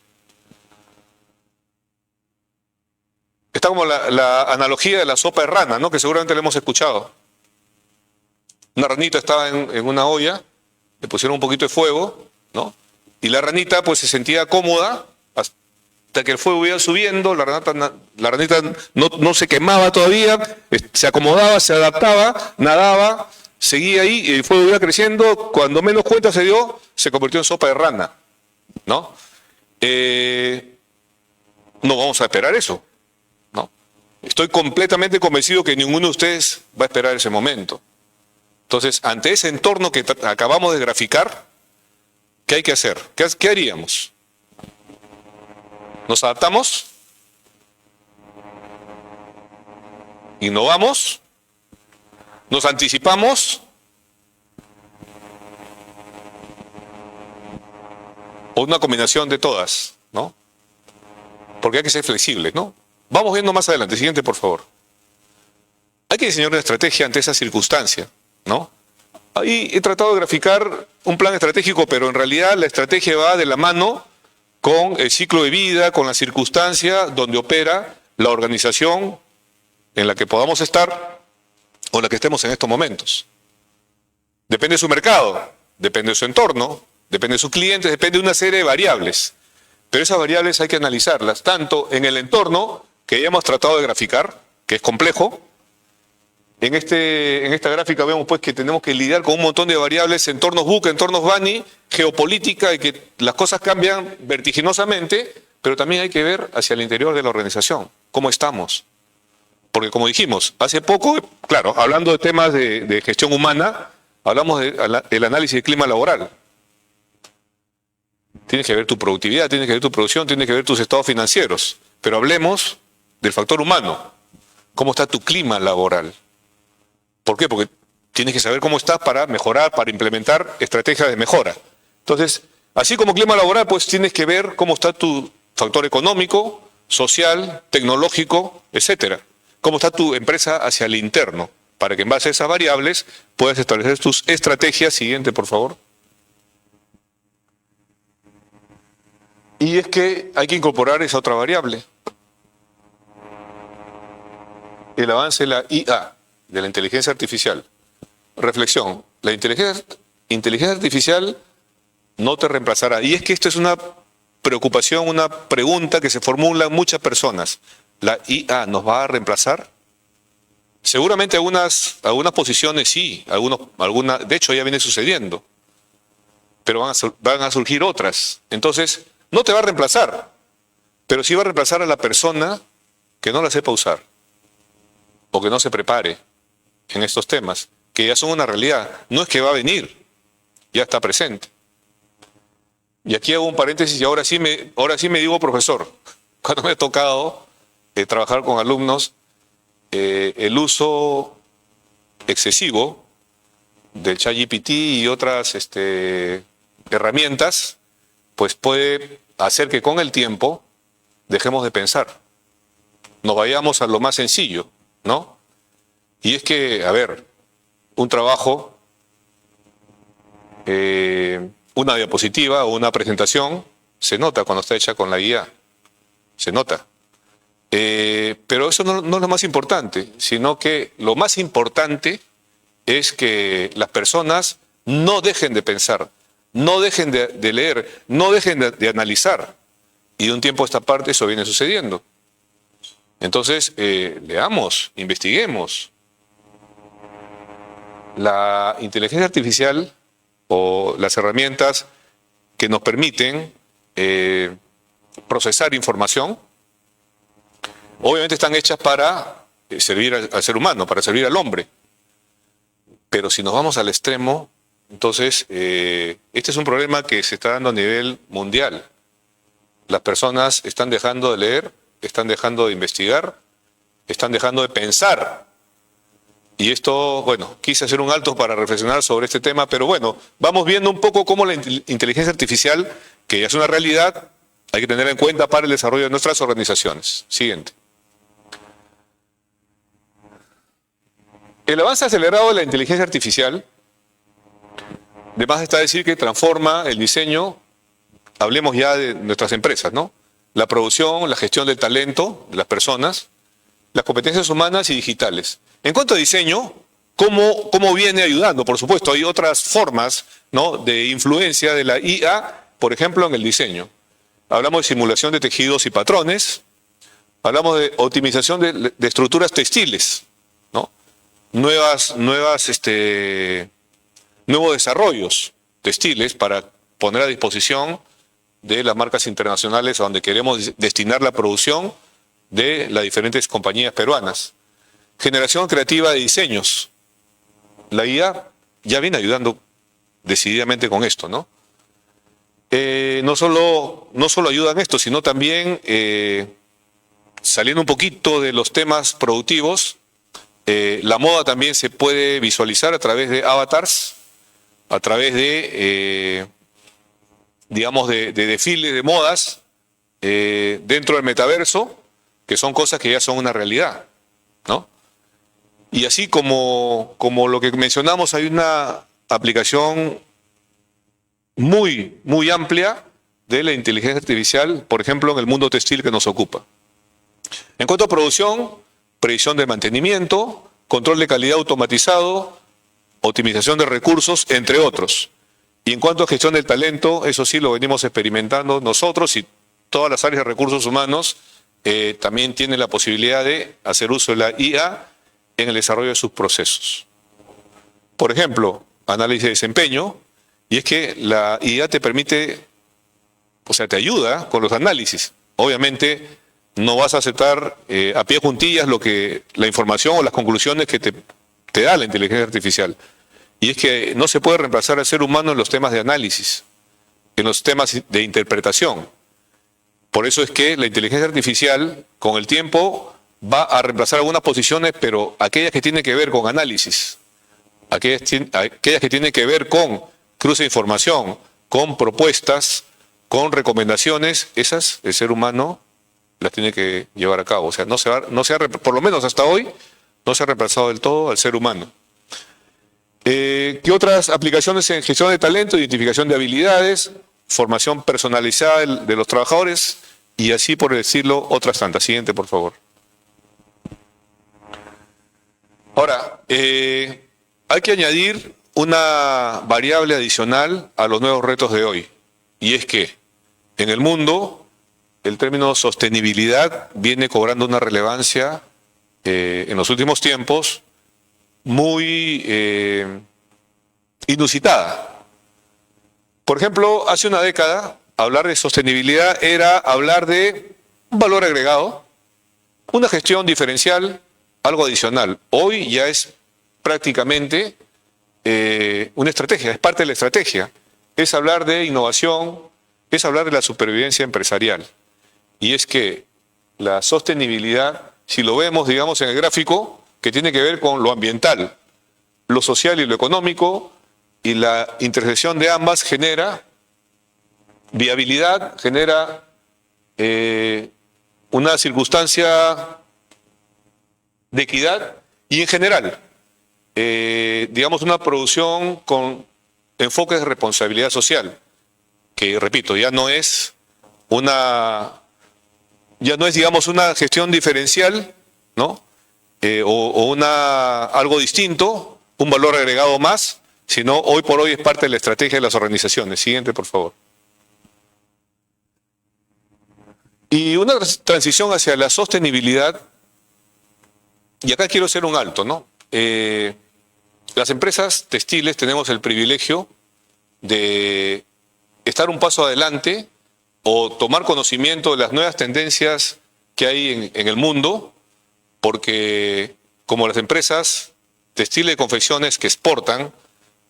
Está como la analogía de la sopa de rana, ¿no? Que seguramente la hemos escuchado. Una ranita estaba en una olla, le pusieron un poquito de fuego, ¿no? Y la ranita pues se sentía cómoda hasta que el fuego iba subiendo, la ranita no se quemaba todavía, se acomodaba, se adaptaba, nadaba, seguía ahí, y el fuego iba creciendo, cuando menos cuenta se dio, se convirtió en sopa de rana, ¿no? No vamos a esperar eso, ¿no? Estoy completamente convencido que ninguno de ustedes va a esperar ese momento. Entonces, ante ese entorno que acabamos de graficar, ¿qué hay que hacer? ¿Qué haríamos? ¿Nos adaptamos? ¿Innovamos? ¿Nos anticipamos? ¿O una combinación de todas, ¿no? Porque hay que ser flexibles, ¿no? Vamos viendo más adelante. Siguiente, por favor. Hay que diseñar una estrategia ante esa circunstancia, ¿no? Ahí he tratado de graficar un plan estratégico, pero en realidad la estrategia va de la mano con el ciclo de vida, con la circunstancia donde opera la organización en la que podamos estar o en la que estemos en estos momentos. Depende de su mercado, depende de su entorno, depende de sus clientes, depende de una serie de variables. Pero esas variables hay que analizarlas, tanto en el entorno, que ya hemos tratado de graficar, que es complejo. En esta gráfica vemos pues que tenemos que lidiar con un montón de variables, entornos buca, entornos Bani, geopolítica, y que las cosas cambian vertiginosamente, pero también hay que ver hacia el interior de la organización, cómo estamos. Porque como dijimos, hace poco, claro, hablando de temas de gestión humana, hablamos del análisis del clima laboral. Tienes que ver tu productividad, tienes que ver tu producción, tienes que ver tus estados financieros. Pero hablemos del factor humano. ¿Cómo está tu clima laboral? ¿Por qué? Porque tienes que saber cómo estás para mejorar, para implementar estrategias de mejora. Entonces, así como clima laboral, pues tienes que ver cómo está tu factor económico, social, tecnológico, etcétera. Cómo está tu empresa hacia el interno, para que en base a esas variables puedas establecer tus estrategias. Siguiente, por favor. Y es que hay que incorporar esa otra variable. El avance de la IA, de la inteligencia artificial. Reflexión. La inteligencia artificial no te reemplazará. Y es que esto es una preocupación, una pregunta que se formulan muchas personas. ¿La IA nos va a reemplazar? Seguramente algunas posiciones sí, de hecho ya viene sucediendo. pero van a surgir otras. Entonces, no te va a reemplazar, pero sí va a reemplazar a la persona que no la sepa usar o que no se prepare en estos temas, que ya son una realidad. No es que va a venir, ya está presente. Y aquí hago un paréntesis y ahora sí me digo profesor. Cuando me ha tocado trabajar con alumnos, el uso excesivo del ChatGPT y otras herramientas, pues puede hacer que con el tiempo dejemos de pensar. Nos vayamos a lo más sencillo, ¿no? Y es que, a ver, un trabajo, una diapositiva o una presentación, se nota cuando está hecha con la IA, se nota. Pero eso no es lo más importante, sino que lo más importante es que las personas no dejen de pensar, no dejen de leer, no dejen de analizar. Y de un tiempo a esta parte eso viene sucediendo. Entonces, leamos, investiguemos. La inteligencia artificial o las herramientas que nos permiten procesar información, obviamente están hechas para servir al ser humano, para servir al hombre. Pero si nos vamos al extremo, entonces este es un problema que se está dando a nivel mundial. Las personas están dejando de leer, están dejando de investigar, están dejando de pensar. Y esto, bueno, quise hacer un alto para reflexionar sobre este tema, pero bueno, vamos viendo un poco cómo la inteligencia artificial, que ya es una realidad, hay que tener en cuenta para el desarrollo de nuestras organizaciones. Siguiente. El avance acelerado de la inteligencia artificial, de más está decir que transforma el diseño, hablemos ya de nuestras empresas, ¿no? La producción, la gestión del talento de las personas, las competencias humanas y digitales. En cuanto a diseño, ¿cómo viene ayudando? Por supuesto, hay otras formas, ¿no?, de influencia de la IA, por ejemplo, en el diseño. Hablamos de simulación de tejidos y patrones, hablamos de optimización de estructuras textiles, ¿no? Nuevos desarrollos textiles para poner a disposición de las marcas internacionales a donde queremos destinar la producción de las diferentes compañías peruanas. Generación creativa de diseños. La IA ya viene ayudando decididamente con esto, ¿no? No solo ayuda en esto, sino también saliendo un poquito de los temas productivos, la moda también se puede visualizar a través de avatars, a través de, digamos, de desfiles de modas dentro del metaverso, que son cosas que ya son una realidad, ¿no? Y así como lo que mencionamos, hay una aplicación muy amplia de la inteligencia artificial, por ejemplo, en el mundo textil que nos ocupa. En cuanto a producción, predicción de mantenimiento, control de calidad automatizado, optimización de recursos, entre otros. Y en cuanto a gestión del talento, eso sí lo venimos experimentando nosotros y todas las áreas de recursos humanos también tienen la posibilidad de hacer uso de la IA en el desarrollo de sus procesos. Por ejemplo, análisis de desempeño, y es que la IA te permite, o sea, te ayuda con los análisis. Obviamente no vas a aceptar a pie juntillas la información o las conclusiones que te da la inteligencia artificial. Y es que no se puede reemplazar al ser humano en los temas de análisis, en los temas de interpretación. Por eso es que la inteligencia artificial, con el tiempo, va a reemplazar algunas posiciones, pero aquellas que tienen que ver con análisis, aquellas que tienen que ver con cruce de información, con propuestas, con recomendaciones, esas el ser humano las tiene que llevar a cabo. O sea, por lo menos hasta hoy, no se ha reemplazado del todo al ser humano. ¿Qué otras aplicaciones en gestión de talento, identificación de habilidades, formación personalizada de los trabajadores y así por decirlo otras tantas? Siguiente, por favor. Ahora, hay que añadir una variable adicional a los nuevos retos de hoy, y es que en el mundo el término sostenibilidad viene cobrando una relevancia en los últimos tiempos muy inusitada. Por ejemplo, hace una década, hablar de sostenibilidad era hablar de un valor agregado, una gestión diferencial, algo adicional. Hoy ya es prácticamente una estrategia, es parte de la estrategia. Es hablar de innovación, es hablar de la supervivencia empresarial. Y es que la sostenibilidad, si lo vemos, digamos, en el gráfico, que tiene que ver con lo ambiental, lo social y lo económico, y la intersección de ambas genera viabilidad, genera una circunstancia de equidad y en general, digamos, una producción con enfoques de responsabilidad social, que repito, ya no es, digamos, una gestión diferencial, ¿no? O algo distinto, un valor agregado más, sino hoy por hoy es parte de la estrategia de las organizaciones. Siguiente, por favor. Y una transición hacia la sostenibilidad, y acá quiero hacer un alto, ¿no? Las empresas textiles tenemos el privilegio de estar un paso adelante o tomar conocimiento de las nuevas tendencias que hay en el mundo, porque como las empresas textiles y confecciones que exportan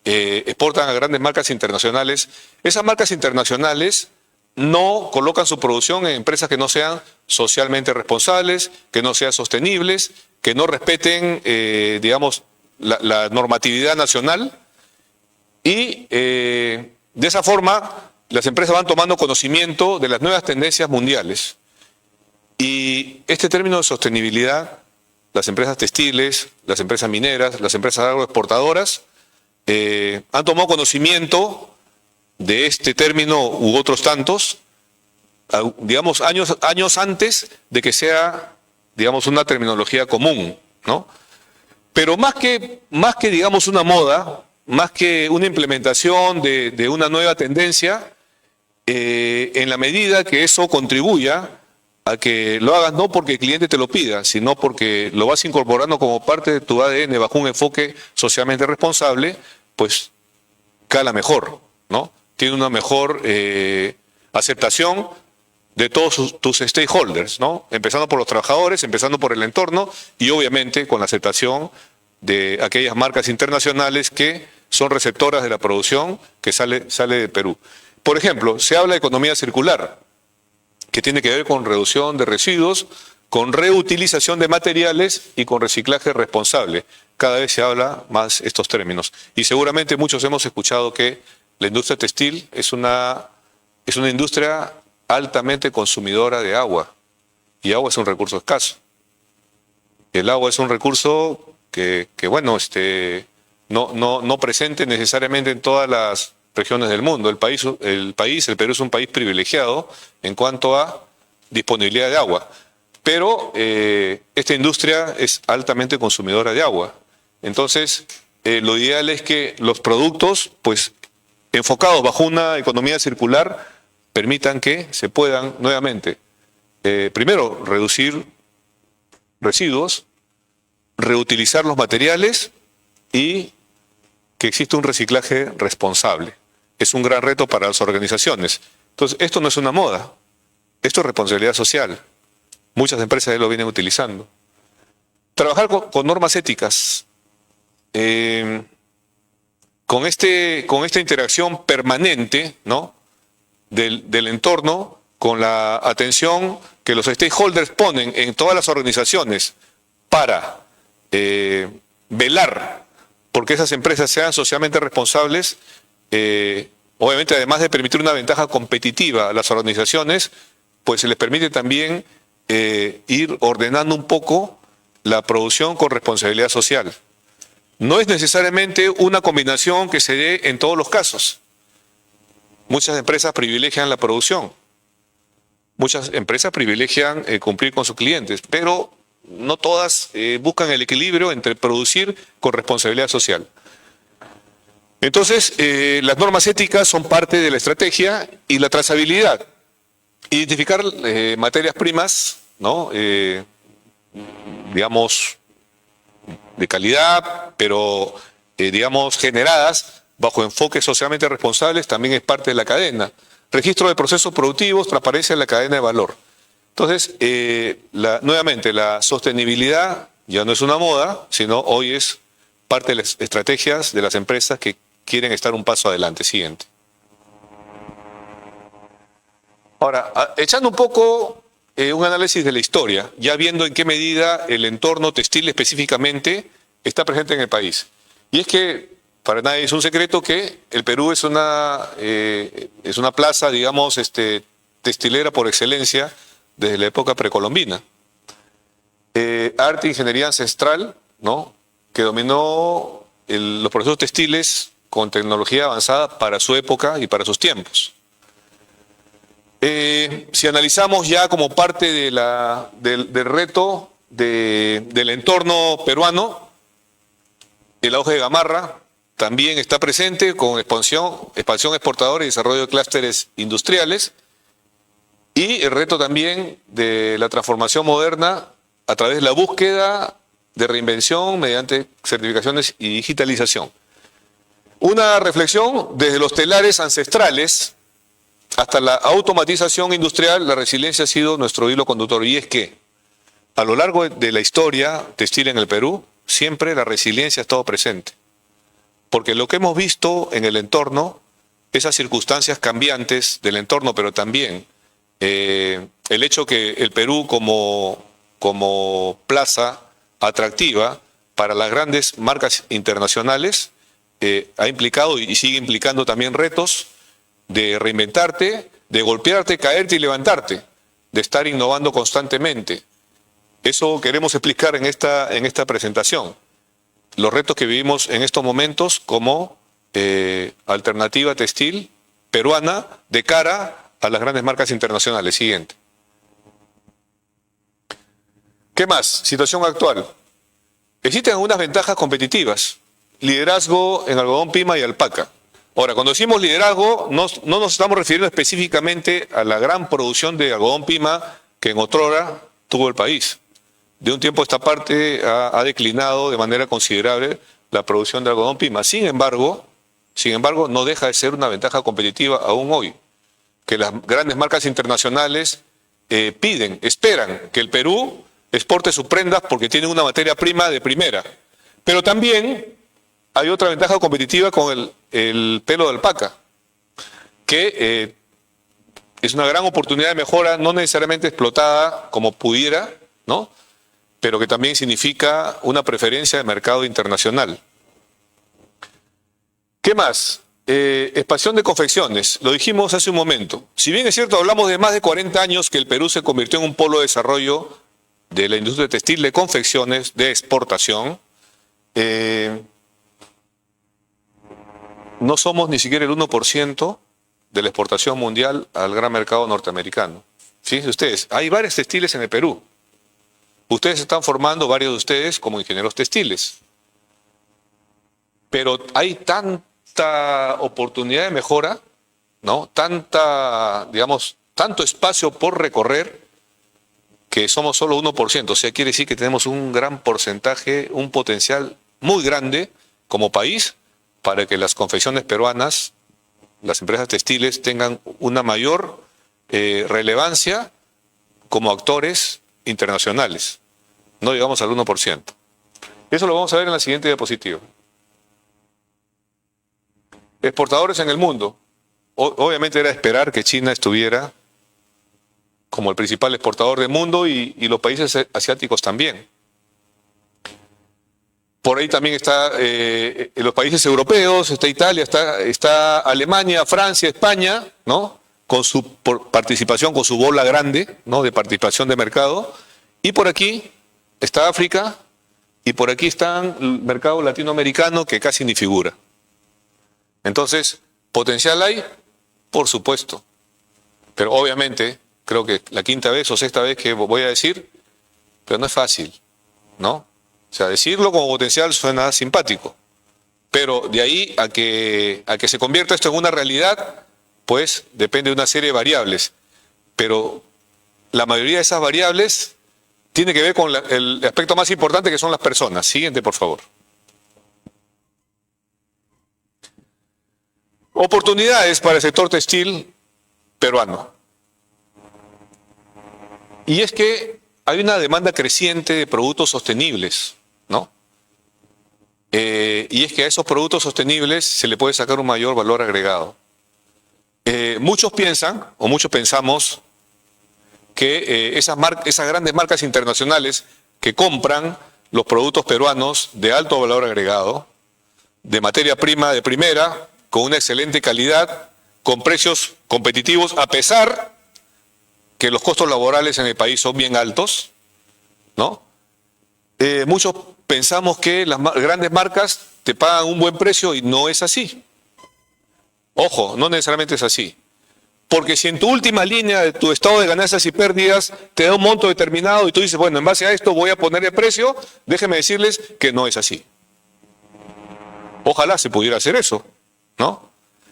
a grandes marcas internacionales, esas marcas internacionales no colocan su producción en empresas que no sean socialmente responsables, que no sean sostenibles, que no respeten, digamos, la normatividad nacional, y de esa forma las empresas van tomando conocimiento de las nuevas tendencias mundiales. Y este término de sostenibilidad, las empresas textiles, las empresas mineras, las empresas agroexportadoras, han tomado conocimiento de este término u otros tantos, digamos, años antes de que sea, digamos, una terminología común, ¿no? Pero más que digamos, una moda, más que una implementación de una nueva tendencia, en la medida que eso contribuya a que lo hagas no porque el cliente te lo pida, sino porque lo vas incorporando como parte de tu ADN bajo un enfoque socialmente responsable, pues cala mejor, ¿no? Tiene una mejor aceptación de todos tus stakeholders, ¿no? Empezando por los trabajadores, empezando por el entorno y obviamente con la aceptación de aquellas marcas internacionales que son receptoras de la producción que sale de Perú. Por ejemplo, se habla de economía circular, que tiene que ver con reducción de residuos, con reutilización de materiales y con reciclaje responsable. Cada vez se habla más estos términos. Y seguramente muchos hemos escuchado que la industria textil es una industria altamente consumidora de agua. Y agua es un recurso escaso. El agua es un recurso que bueno, no presente necesariamente en todas las regiones del mundo. El Perú es un país privilegiado en cuanto a disponibilidad de agua. Pero esta industria es altamente consumidora de agua. Entonces, lo ideal es que los productos, pues, enfocados bajo una economía circular, permitan que se puedan nuevamente, primero, reducir residuos, reutilizar los materiales y que exista un reciclaje responsable. Es un gran reto para las organizaciones. Entonces, esto no es una moda, esto es responsabilidad social. Muchas empresas ya lo vienen utilizando. Trabajar con normas éticas, con esta interacción permanente, ¿no?, del entorno, con la atención que los stakeholders ponen en todas las organizaciones para velar porque esas empresas sean socialmente responsables, obviamente además de permitir una ventaja competitiva a las organizaciones, pues se les permite también ir ordenando un poco la producción con responsabilidad social. No es necesariamente una combinación que se dé en todos los casos. Muchas empresas privilegian la producción, muchas empresas privilegian cumplir con sus clientes, pero no todas buscan el equilibrio entre producir con responsabilidad social. Entonces, las normas éticas son parte de la estrategia y la trazabilidad. Identificar materias primas, ¿no?, digamos, de calidad, pero, digamos, generadas bajo enfoques socialmente responsables, también es parte de la cadena. Registro de procesos productivos, transparencia en la cadena de valor. Entonces, nuevamente, la sostenibilidad ya no es una moda, sino hoy es parte de las estrategias de las empresas que quieren estar un paso adelante. Siguiente. Ahora, echando un poco un análisis de la historia, ya viendo en qué medida el entorno textil específicamente está presente en el país. Y es que para nadie es un secreto que el Perú es una plaza, digamos, textilera por excelencia desde la época precolombina. Arte e ingeniería ancestral, ¿no?, que dominó los procesos textiles con tecnología avanzada para su época y para sus tiempos. Si analizamos ya como parte del reto del entorno peruano, el auge de Gamarra también está presente con expansión exportadora y desarrollo de clústeres industriales, y el reto también de la transformación moderna a través de la búsqueda de reinvención mediante certificaciones y digitalización. Una reflexión: desde los telares ancestrales hasta la automatización industrial, la resiliencia ha sido nuestro hilo conductor. Y es que a lo largo de la historia textil en el Perú, siempre la resiliencia ha estado presente. Porque lo que hemos visto en el entorno, esas circunstancias cambiantes del entorno, pero también el hecho que el Perú como plaza atractiva para las grandes marcas internacionales ha implicado y sigue implicando también retos de reinventarte, de golpearte, caerte y levantarte, de estar innovando constantemente. Eso queremos explicar en esta presentación. Los retos que vivimos en estos momentos como alternativa textil peruana de cara a las grandes marcas internacionales. Siguiente. ¿Qué más? Situación actual. Existen algunas ventajas competitivas. Liderazgo en algodón, pima y alpaca. Ahora, cuando decimos liderazgo, no nos estamos refiriendo específicamente a la gran producción de algodón pima que en otrora tuvo el país. De un tiempo a esta parte ha declinado de manera considerable la producción de algodón pima. Sin embargo, no deja de ser una ventaja competitiva aún hoy, que las grandes marcas internacionales esperan que el Perú exporte sus prendas porque tiene una materia prima de primera. Pero también hay otra ventaja competitiva con el pelo de alpaca, que es una gran oportunidad de mejora, no necesariamente explotada como pudiera, ¿no?, pero que también significa una preferencia de mercado internacional. ¿Qué más? Expansión de confecciones. Lo dijimos hace un momento. Si bien es cierto, hablamos de más de 40 años que el Perú se convirtió en un polo de desarrollo de la industria textil de confecciones de exportación, no somos ni siquiera el 1% de la exportación mundial al gran mercado norteamericano. Fíjense ustedes, hay varios textiles en el Perú. Ustedes se están formando, varios de ustedes, como ingenieros textiles. Pero hay tanta oportunidad de mejora, ¿no?, tanto espacio por recorrer, que somos solo 1%. O sea, quiere decir que tenemos un gran porcentaje, un potencial muy grande como país para que las confecciones peruanas, las empresas textiles, tengan una mayor relevancia como actores internacionales. No llegamos al 1%. Eso lo vamos a ver en la siguiente diapositiva. Exportadores en el mundo. Obviamente era esperar que China estuviera como el principal exportador del mundo y los países asiáticos también. Por ahí también está los países europeos, está Italia, está Alemania, Francia, España, ¿no?, con su participación, con su bola grande, ¿no?, de participación de mercado. Y por aquí está África, y por aquí está el mercado latinoamericano, que casi ni figura. Entonces, ¿potencial hay? Por supuesto. Pero obviamente, creo que la quinta vez o sexta vez que voy a decir, pero no es fácil, ¿no? O sea, decirlo como potencial suena simpático. Pero de ahí a que se convierta esto en una realidad, pues depende de una serie de variables. Pero la mayoría de esas variables tiene que ver con el aspecto más importante, que son las personas. Siguiente, por favor. Oportunidades para el sector textil peruano. Y es que hay una demanda creciente de productos sostenibles, ¿no? Y es que a esos productos sostenibles se le puede sacar un mayor valor agregado. Muchos piensan, o muchos pensamos, que esas grandes marcas internacionales que compran los productos peruanos de alto valor agregado, de materia prima de primera, con una excelente calidad, con precios competitivos, a pesar que los costos laborales en el país son bien altos, ¿no? Muchos pensamos que las grandes marcas te pagan un buen precio y no es así. Ojo, no necesariamente es así. Porque si en tu última línea de tu estado de ganancias y pérdidas te da un monto determinado y tú dices, bueno, en base a esto voy a poner el precio, déjenme decirles que no es así. Ojalá se pudiera hacer eso, ¿no?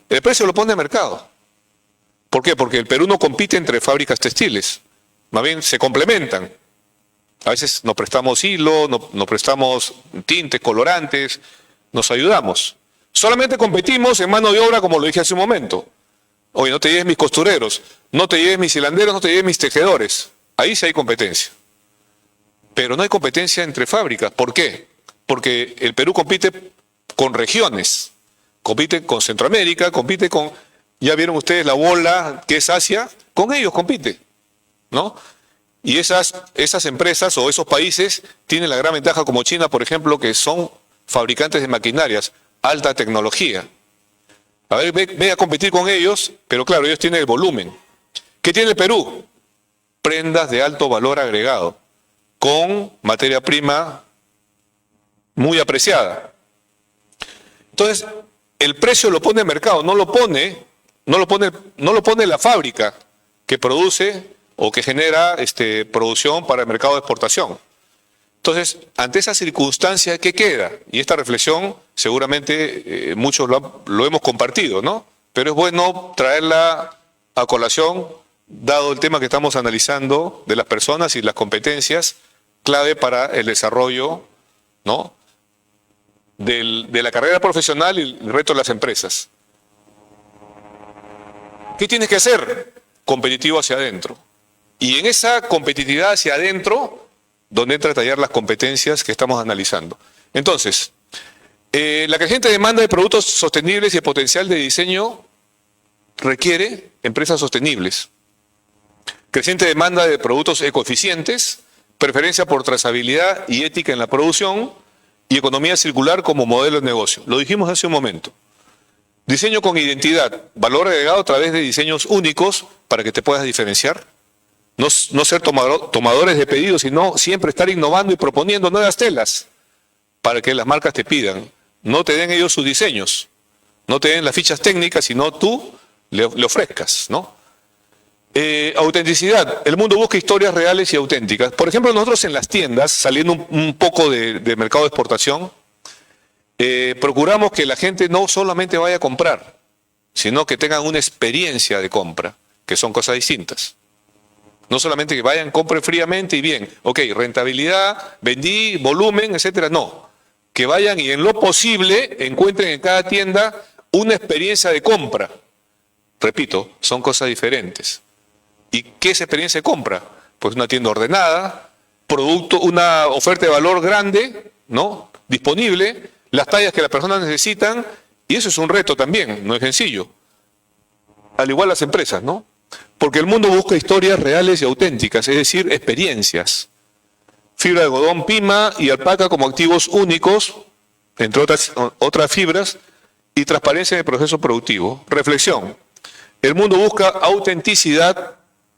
El precio lo pone el mercado. ¿Por qué? Porque el Perú no compite entre fábricas textiles, más bien se complementan. A veces nos prestamos hilo, nos prestamos tintes, colorantes, nos ayudamos. Solamente competimos en mano de obra, como lo dije hace un momento. Oye, no te lleves mis costureros, no te lleves mis hilanderos, no te lleves mis tejedores. Ahí sí hay competencia. Pero no hay competencia entre fábricas. ¿Por qué? Porque el Perú compite con regiones, compite con Centroamérica, compite con, ya vieron ustedes la bola que es Asia, con ellos compite, ¿no? Y esas empresas o esos países tienen la gran ventaja, como China, por ejemplo, que son fabricantes de maquinarias, alta tecnología. A ver, ve a competir con ellos, pero claro, ellos tienen el volumen. ¿Qué tiene el Perú? Prendas de alto valor agregado, con materia prima muy apreciada. Entonces, el precio lo pone el mercado, no lo pone la fábrica que produce o que genera producción para el mercado de exportación. Entonces, ante esa circunstancia, ¿qué queda? Y esta reflexión seguramente muchos lo hemos compartido, ¿no? Pero es bueno traerla a colación, dado el tema que estamos analizando de las personas y las competencias clave para el desarrollo, ¿no?, de la carrera profesional y el reto de las empresas. ¿Qué tienes que hacer? Competitivo hacia adentro. Y en esa competitividad hacia adentro, donde entra a tallar las competencias que estamos analizando. Entonces, la creciente demanda de productos sostenibles y el potencial de diseño requiere empresas sostenibles. Creciente demanda de productos ecoeficientes, preferencia por trazabilidad y ética en la producción y economía circular como modelo de negocio. Lo dijimos hace un momento. Diseño con identidad, valor agregado a través de diseños únicos para que te puedas diferenciar. No ser tomadores de pedidos, sino siempre estar innovando y proponiendo nuevas telas para que las marcas te pidan. No te den ellos sus diseños, no te den las fichas técnicas, sino tú le ofrezcas, ¿no? Autenticidad. El mundo busca historias reales y auténticas. Por ejemplo, nosotros en las tiendas, saliendo un poco de mercado de exportación, procuramos que la gente no solamente vaya a comprar, sino que tengan una experiencia de compra, que son cosas distintas. No solamente que vayan, compren fríamente y bien, ok, rentabilidad, vendí, volumen, etcétera, no. Que vayan y en lo posible encuentren en cada tienda una experiencia de compra. Repito, son cosas diferentes. ¿Y qué es experiencia de compra? Pues una tienda ordenada, una oferta de valor grande, ¿no?, disponible, las tallas que las personas necesitan, y eso es un reto también, no es sencillo. Al igual las empresas, ¿no? Porque el mundo busca historias reales y auténticas, es decir, experiencias. Fibra de algodón, pima y alpaca como activos únicos, entre otras fibras, y transparencia en el proceso productivo. Reflexión. El mundo busca autenticidad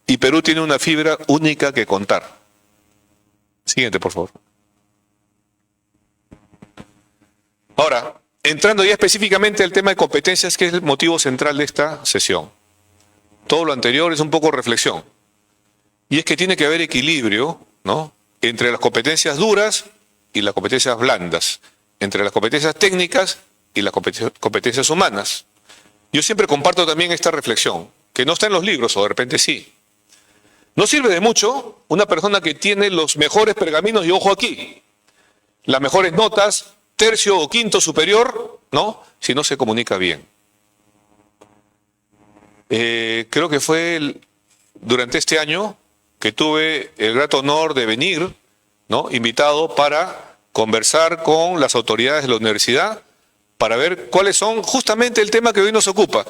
y Perú tiene una fibra única que contar. Siguiente, por favor. Ahora, entrando ya específicamente al tema de competencias, que es el motivo central de esta sesión. Todo lo anterior es un poco reflexión. Y es que tiene que haber equilibrio, ¿no?, entre las competencias duras y las competencias blandas, entre las competencias técnicas y las competencias humanas. Yo siempre comparto también esta reflexión, que no está en los libros, o de repente sí. No sirve de mucho una persona que tiene los mejores pergaminos, y ojo aquí, las mejores notas, tercio o quinto superior, ¿no?, si no se comunica bien. Creo que fue durante este año que tuve el grato honor de venir, ¿no?, invitado para conversar con las autoridades de la universidad para ver cuáles son justamente el tema que hoy nos ocupa,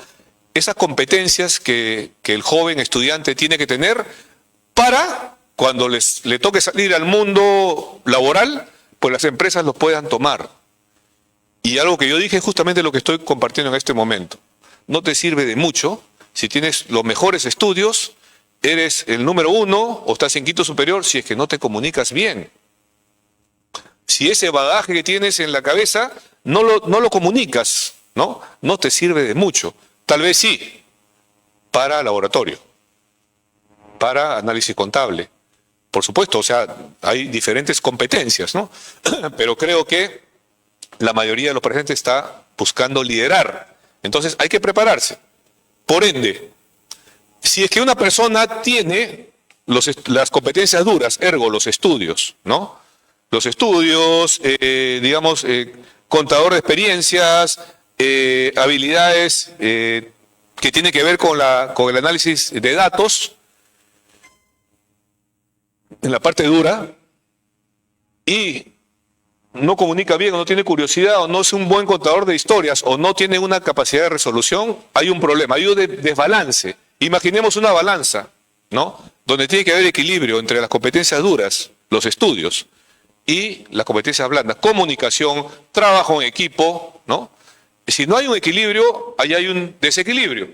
esas competencias que el joven estudiante tiene que tener para cuando le toque salir al mundo laboral, pues las empresas los puedan tomar. Y algo que yo dije es justamente lo que estoy compartiendo en este momento. No te sirve de mucho si tienes los mejores estudios, eres el número 1 o estás en quinto superior si es que no te comunicas bien. Si ese bagaje que tienes en la cabeza no lo comunicas, ¿no? No te sirve de mucho. Tal vez sí, para laboratorio, para análisis contable. Por supuesto, o sea, hay diferentes competencias, ¿no? Pero creo que la mayoría de los presentes está buscando liderar. Entonces hay que prepararse. Por ende, si es que una persona tiene las competencias duras, ergo los estudios, ¿no? Los estudios, contador de experiencias, habilidades que tienen que ver con el análisis de datos, en la parte dura, y no comunica bien, o no tiene curiosidad, o no es un buen contador de historias, o no tiene una capacidad de resolución, hay un problema, hay un desbalance. Imaginemos una balanza, ¿no?, donde tiene que haber equilibrio entre las competencias duras, los estudios, y las competencias blandas, comunicación, trabajo en equipo, ¿no? Si no hay un equilibrio, ahí hay un desequilibrio.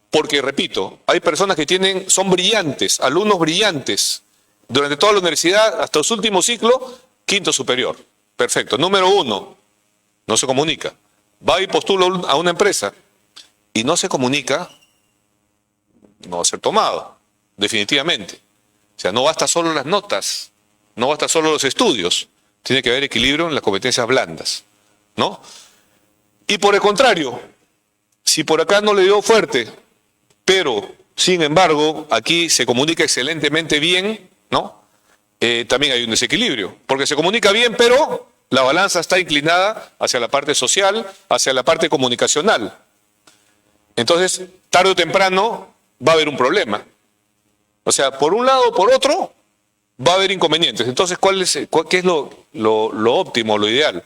Porque, repito, hay personas que son brillantes, alumnos brillantes, durante toda la universidad, hasta su último ciclo, quinto superior. Perfecto. Número 1, no se comunica. Va y postula a una empresa y no se comunica, no va a ser tomado, definitivamente. O sea, no basta solo las notas, no basta solo los estudios, tiene que haber equilibrio en las competencias blandas, ¿no? Y por el contrario, si por acá no le dio fuerte, pero sin embargo aquí se comunica excelentemente bien, ¿no? También hay un desequilibrio, porque se comunica bien, pero la balanza está inclinada hacia la parte social, hacia la parte comunicacional. Entonces, tarde o temprano va a haber un problema. O sea, por un lado o por otro, va a haber inconvenientes. Entonces, ¿qué es lo óptimo, lo ideal?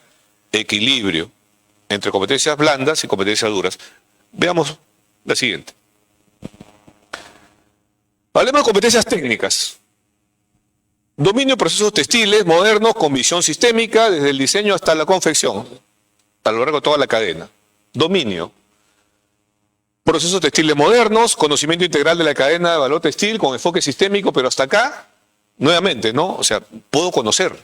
Equilibrio entre competencias blandas y competencias duras. Veamos la siguiente. Hablemos de competencias técnicas. Dominio de procesos textiles modernos con visión sistémica desde el diseño hasta la confección, a lo largo de toda la cadena. Dominio. Procesos textiles modernos, conocimiento integral de la cadena de valor textil con enfoque sistémico, pero hasta acá, nuevamente, ¿no? O sea, puedo conocer,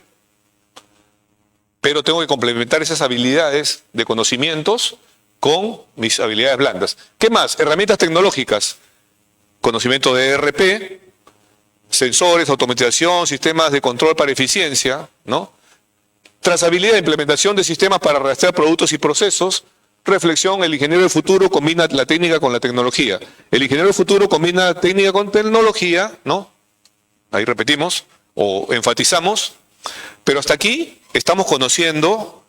pero tengo que complementar esas habilidades de conocimientos con mis habilidades blandas. ¿Qué más? Herramientas tecnológicas, conocimiento de ERP, sensores, automatización, sistemas de control para eficiencia, ¿no? Trazabilidad e implementación de sistemas para rastrear productos y procesos. Reflexión, el ingeniero del futuro combina la técnica con la tecnología. El ingeniero del futuro combina técnica con tecnología, ¿no? Ahí repetimos o enfatizamos, pero hasta aquí estamos conociendo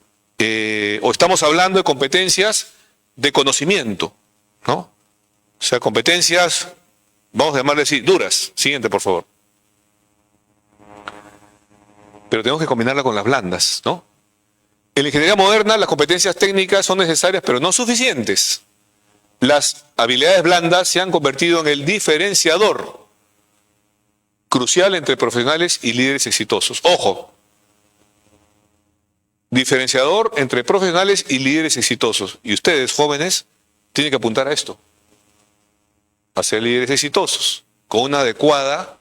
o estamos hablando de competencias de conocimiento, ¿no? O sea, competencias, vamos a llamarle así, duras. Siguiente, por favor. Pero tenemos que combinarla con las blandas, ¿no? En la ingeniería moderna, las competencias técnicas son necesarias, pero no suficientes. Las habilidades blandas se han convertido en el diferenciador crucial entre profesionales y líderes exitosos. Ojo, diferenciador entre profesionales y líderes exitosos. Y ustedes, jóvenes, tienen que apuntar a esto, a ser líderes exitosos, con un adecuado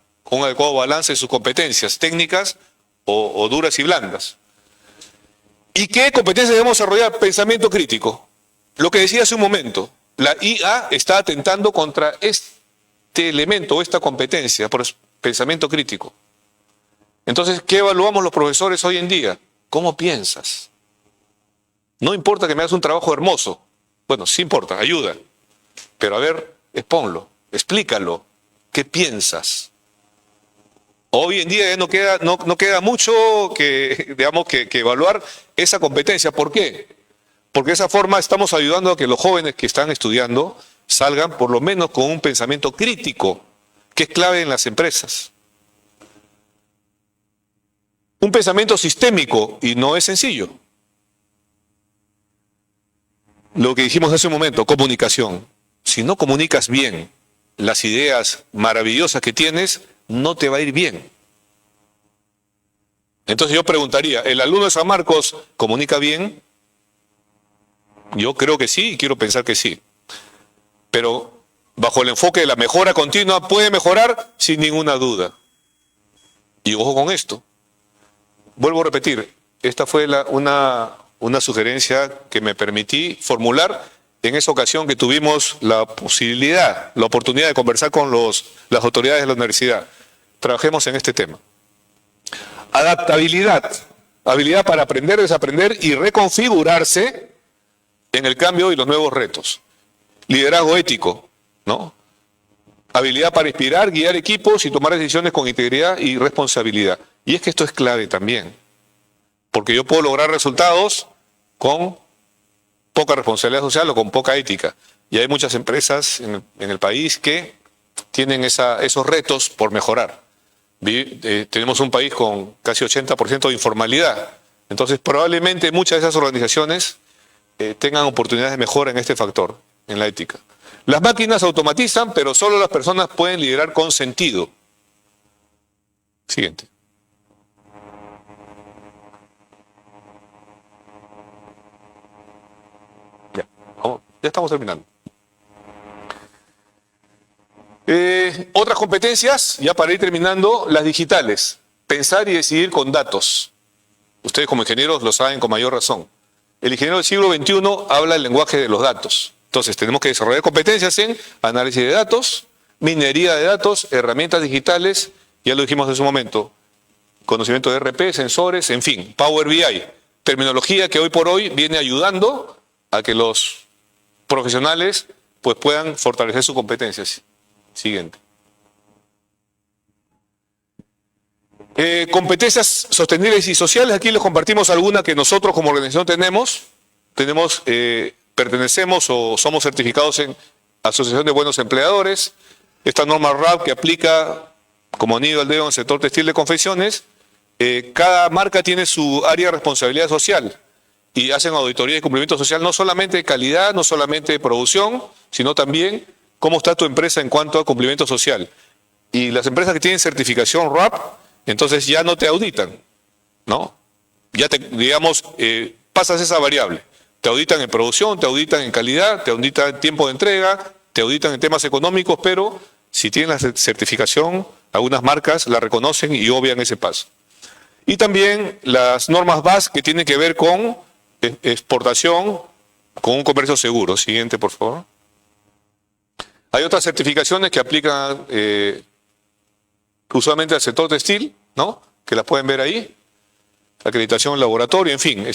balance de sus competencias técnicas o duras y blandas. ¿Y qué competencias debemos desarrollar? Pensamiento crítico. Lo que decía hace un momento, la IA está atentando contra este elemento, esta competencia, por pensamiento crítico. Entonces, ¿qué evaluamos los profesores hoy en día? ¿Cómo piensas? No importa que me hagas un trabajo hermoso. Bueno, sí importa, ayuda. Pero a ver, exponlo, explícalo. ¿Qué piensas? Hoy en día no queda mucho que evaluar esa competencia. ¿Por qué? Porque de esa forma estamos ayudando a que los jóvenes que están estudiando salgan por lo menos con un pensamiento crítico, que es clave en las empresas. Un pensamiento sistémico, y no es sencillo. Lo que dijimos hace un momento, comunicación. Si no comunicas bien las ideas maravillosas que tienes, no te va a ir bien. Entonces yo preguntaría, ¿el alumno de San Marcos comunica bien? Yo creo que sí y quiero pensar que sí. Pero bajo el enfoque de la mejora continua, ¿puede mejorar? Sin ninguna duda. Y ojo con esto. Vuelvo a repetir, esta fue una sugerencia que me permití formular en esa ocasión que tuvimos la posibilidad, la oportunidad de conversar con las autoridades de la universidad. Trabajemos en este tema. Adaptabilidad, habilidad para aprender, desaprender y reconfigurarse en el cambio y los nuevos retos. Liderazgo ético, ¿no? Habilidad para inspirar, guiar equipos y tomar decisiones con integridad y responsabilidad. Y es que esto es clave también, porque yo puedo lograr resultados con poca responsabilidad social o con poca ética. Y hay muchas empresas en el país que tienen esos retos por mejorar. Tenemos un país con casi 80% de informalidad. Entonces, probablemente muchas de esas organizaciones tengan oportunidades de mejora en este factor, en la ética. Las máquinas automatizan, pero solo las personas pueden liderar con sentido. Siguiente. Ya estamos terminando. Otras competencias, ya para ir terminando, las digitales. Pensar y decidir con datos. Ustedes como ingenieros lo saben con mayor razón. El ingeniero del siglo XXI habla el lenguaje de los datos. Entonces tenemos que desarrollar competencias en análisis de datos, minería de datos, herramientas digitales, ya lo dijimos en su momento, conocimiento de ERP, sensores, en fin, Power BI. Terminología que hoy por hoy viene ayudando a que los profesionales pues puedan fortalecer sus competencias. Siguiente. Competencias sostenibles y sociales. Aquí les compartimos algunas que nosotros como organización pertenecemos o somos certificados en Asociación de Buenos Empleadores. Esta norma RAP que aplica como anillo al dedo en el sector textil de confecciones. Cada marca tiene su área de responsabilidad social y hacen auditoría de cumplimiento social, no solamente de calidad, no solamente de producción, sino también cómo está tu empresa en cuanto a cumplimiento social. Y las empresas que tienen certificación RAP, entonces ya no te auditan, ¿no? Ya digamos, pasas esa variable. Te auditan en producción, te auditan en calidad, te auditan en tiempo de entrega, te auditan en temas económicos, pero si tienen la certificación, algunas marcas la reconocen y obvian ese paso. Y también las normas BAS que tienen que ver con exportación, con un comercio seguro. Siguiente, por favor. Hay otras certificaciones que aplican usualmente al sector textil, ¿no? Que las pueden ver ahí. Acreditación en laboratorio, en fin.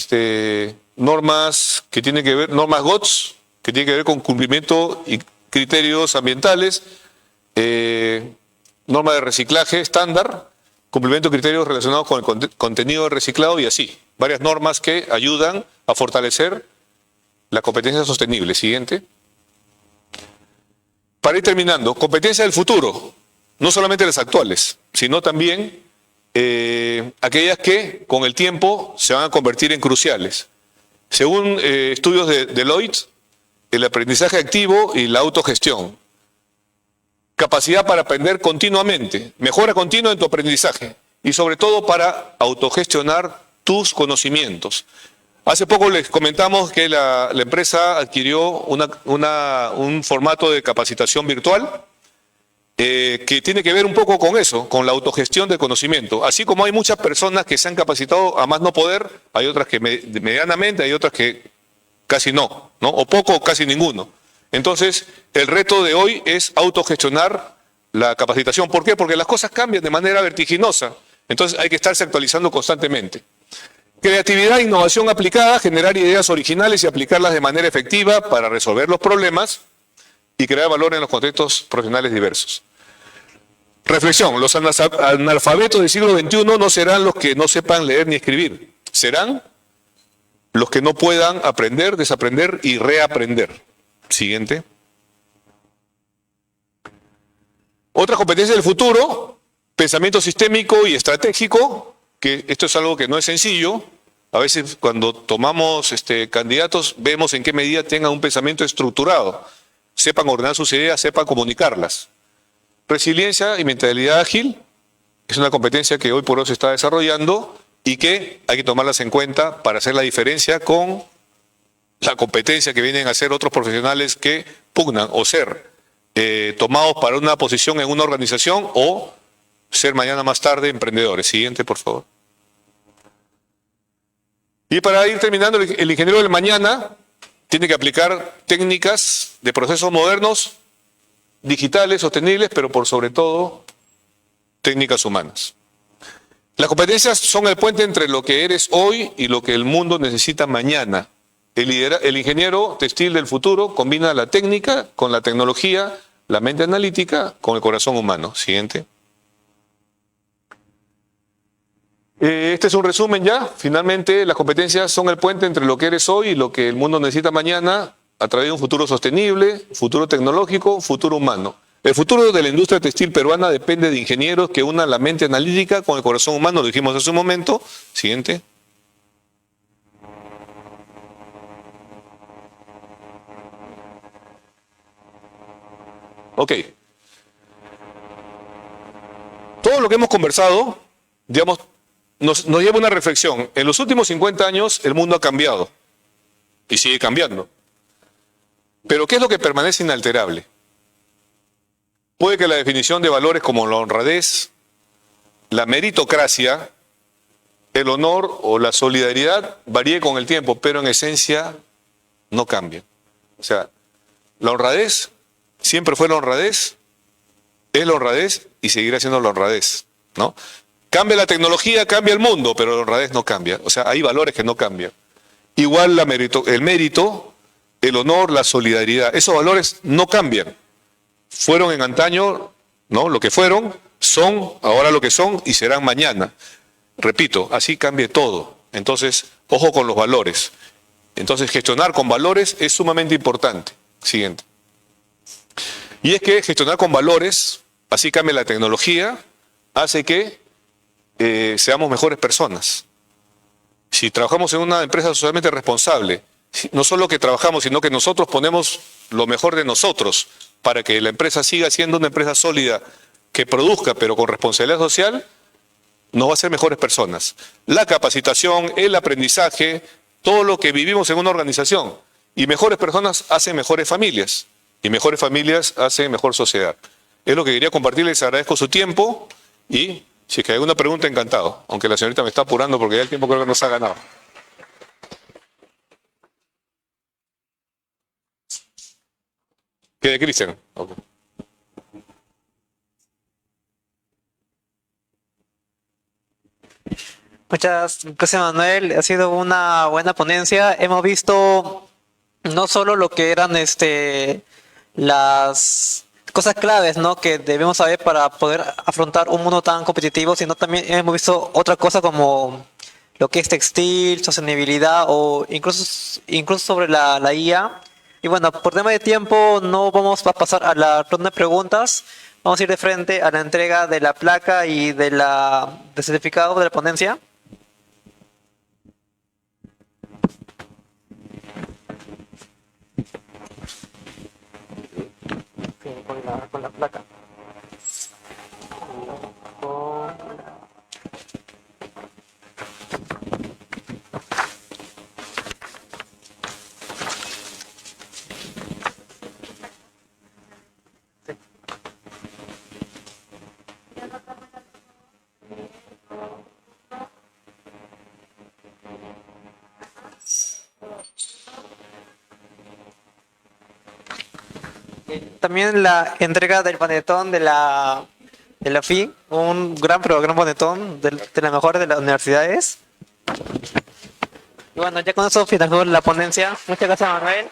Normas que tienen que ver, normas GOTS, que tienen que ver con cumplimiento y criterios ambientales. Norma de reciclaje estándar, cumplimiento de criterios relacionados con el contenido de reciclado y así. Varias normas que ayudan a fortalecer la competencia sostenible. Siguiente. Para ir terminando, competencias del futuro, no solamente las actuales, sino también aquellas que con el tiempo se van a convertir en cruciales. Según estudios de Deloitte, el aprendizaje activo y la autogestión. Capacidad para aprender continuamente, mejora continua en tu aprendizaje y sobre todo para autogestionar tus conocimientos. Hace poco les comentamos que la empresa adquirió un formato de capacitación virtual que tiene que ver un poco con eso, con la autogestión del conocimiento. Así como hay muchas personas que se han capacitado a más no poder, hay otras que medianamente, hay otras que casi no, o poco o casi ninguno. Entonces, el reto de hoy es autogestionar la capacitación. ¿Por qué? Porque las cosas cambian de manera vertiginosa. Entonces, hay que estarse actualizando constantemente. Creatividad e innovación aplicada, generar ideas originales y aplicarlas de manera efectiva para resolver los problemas y crear valor en los contextos profesionales diversos. Reflexión, los analfabetos del siglo XXI no serán los que no sepan leer ni escribir, serán los que no puedan aprender, desaprender y reaprender. Siguiente. Otras competencias del futuro, pensamiento sistémico y estratégico, que esto es algo que no es sencillo. A veces cuando tomamos candidatos vemos en qué medida tengan un pensamiento estructurado, sepan ordenar sus ideas, sepan comunicarlas. Resiliencia y mentalidad ágil es una competencia que hoy por hoy se está desarrollando y que hay que tomarlas en cuenta para hacer la diferencia con la competencia que vienen a hacer otros profesionales que pugnan o ser tomados para una posición en una organización o ser mañana más tarde emprendedores. Siguiente, por favor. Y para ir terminando, el ingeniero del mañana tiene que aplicar técnicas de procesos modernos, digitales, sostenibles, pero por sobre todo técnicas humanas. Las competencias son el puente entre lo que eres hoy y lo que el mundo necesita mañana. El ingeniero textil del futuro combina la técnica con la tecnología, la mente analítica con el corazón humano. Siguiente. Este es un resumen ya. Finalmente, las competencias son el puente entre lo que eres hoy y lo que el mundo necesita mañana a través de un futuro sostenible, futuro tecnológico, futuro humano. El futuro de la industria textil peruana depende de ingenieros que unan la mente analítica con el corazón humano, lo dijimos hace un momento. Siguiente. Ok. Todo lo que hemos conversado, digamos, nos lleva a una reflexión. En los últimos 50 años el mundo ha cambiado y sigue cambiando. Pero ¿qué es lo que permanece inalterable? Puede que la definición de valores como la honradez, la meritocracia, el honor o la solidaridad varíe con el tiempo, pero en esencia no cambia. O sea, la honradez siempre fue la honradez, es la honradez y seguirá siendo la honradez, ¿no? Cambia la tecnología, cambia el mundo, pero la honradez no cambia. O sea, hay valores que no cambian. Igual el mérito, el honor, la solidaridad, esos valores no cambian. Fueron en antaño, ¿no? Lo que fueron, son ahora lo que son y serán mañana. Repito, así cambie todo. Entonces, ojo con los valores. Entonces, gestionar con valores es sumamente importante. Siguiente. Y es que gestionar con valores, así cambia la tecnología, hace que seamos mejores personas. Si trabajamos en una empresa socialmente responsable, no solo que trabajamos, sino que nosotros ponemos lo mejor de nosotros para que la empresa siga siendo una empresa sólida, que produzca, pero con responsabilidad social, nos va a hacer mejores personas. La capacitación, el aprendizaje, todo lo que vivimos en una organización. Y mejores personas hacen mejores familias. Y mejores familias hacen mejor sociedad. Es lo que quería compartirles, agradezco su tiempo y si es que hay alguna pregunta, encantado. Aunque la señorita me está apurando porque ya el tiempo creo que nos ha ganado. ¿Qué de Cristian? Okay. Muchas gracias, Manuel. Ha sido una buena ponencia. Hemos visto no solo lo que eran las cosas claves, ¿no?, que debemos saber para poder afrontar un mundo tan competitivo, sino también hemos visto otra cosa como lo que es textil, sostenibilidad o incluso sobre la IA. Y bueno, por tema de tiempo no vamos a pasar a la ronda de preguntas. Vamos a ir de frente a la entrega de la placa y del certificado de la ponencia. Sí, con la placa. También la entrega del panetón de la FI, un gran panetón de las mejores de las universidades. Y bueno, ya con eso finalizó la ponencia. Muchas gracias, Manuel.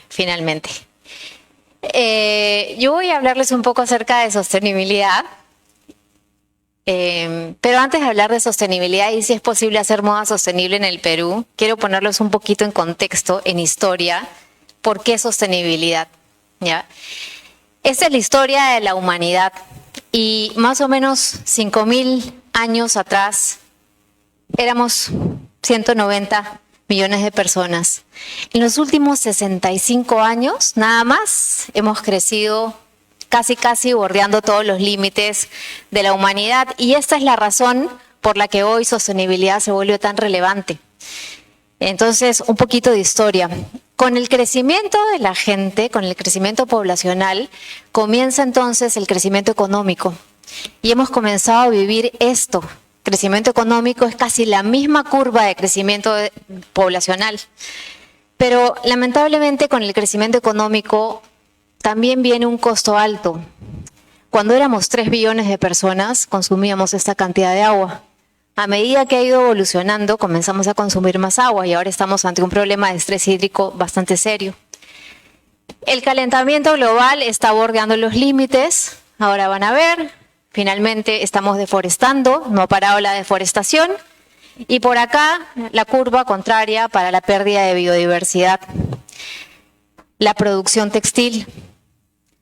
finalmente. Yo voy a hablarles un poco acerca de sostenibilidad, pero antes de hablar de sostenibilidad y si es posible hacer moda sostenible en el Perú, quiero ponerlos un poquito en contexto, en historia, ¿por qué sostenibilidad? ¿Ya? Esta es la historia de la humanidad y más o menos 5.000 años atrás éramos 190 millones de personas. En los últimos 65 años, nada más, hemos crecido casi bordeando todos los límites de la humanidad y esta es la razón por la que hoy sostenibilidad se vuelve tan relevante. Entonces, un poquito de historia. Con el crecimiento de la gente, con el crecimiento poblacional, comienza entonces el crecimiento económico y hemos comenzado a vivir esto. Crecimiento económico es casi la misma curva de crecimiento poblacional. Pero lamentablemente con el crecimiento económico también viene un costo alto. Cuando éramos 3 billones de personas, consumíamos esta cantidad de agua. A medida que ha ido evolucionando, comenzamos a consumir más agua y ahora estamos ante un problema de estrés hídrico bastante serio. El calentamiento global está bordeando los límites. Ahora van a ver. Finalmente estamos deforestando, no ha parado la deforestación. Y por acá la curva contraria para la pérdida de biodiversidad. La producción textil.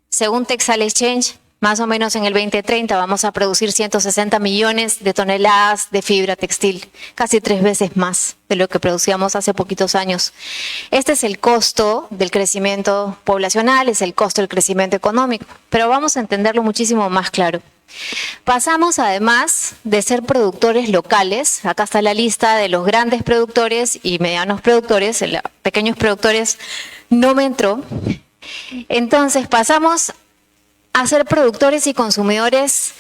Según Textile Exchange, más o menos en el 2030 vamos a producir 160 millones de toneladas de fibra textil, casi 3 veces más de lo que producíamos hace poquitos años. Este es el costo del crecimiento poblacional, es el costo del crecimiento económico, pero vamos a entenderlo muchísimo más claro. Pasamos además de ser productores locales, acá está la lista de los grandes productores y medianos productores, pequeños productores no me entró. Entonces pasamos a ser productores y consumidores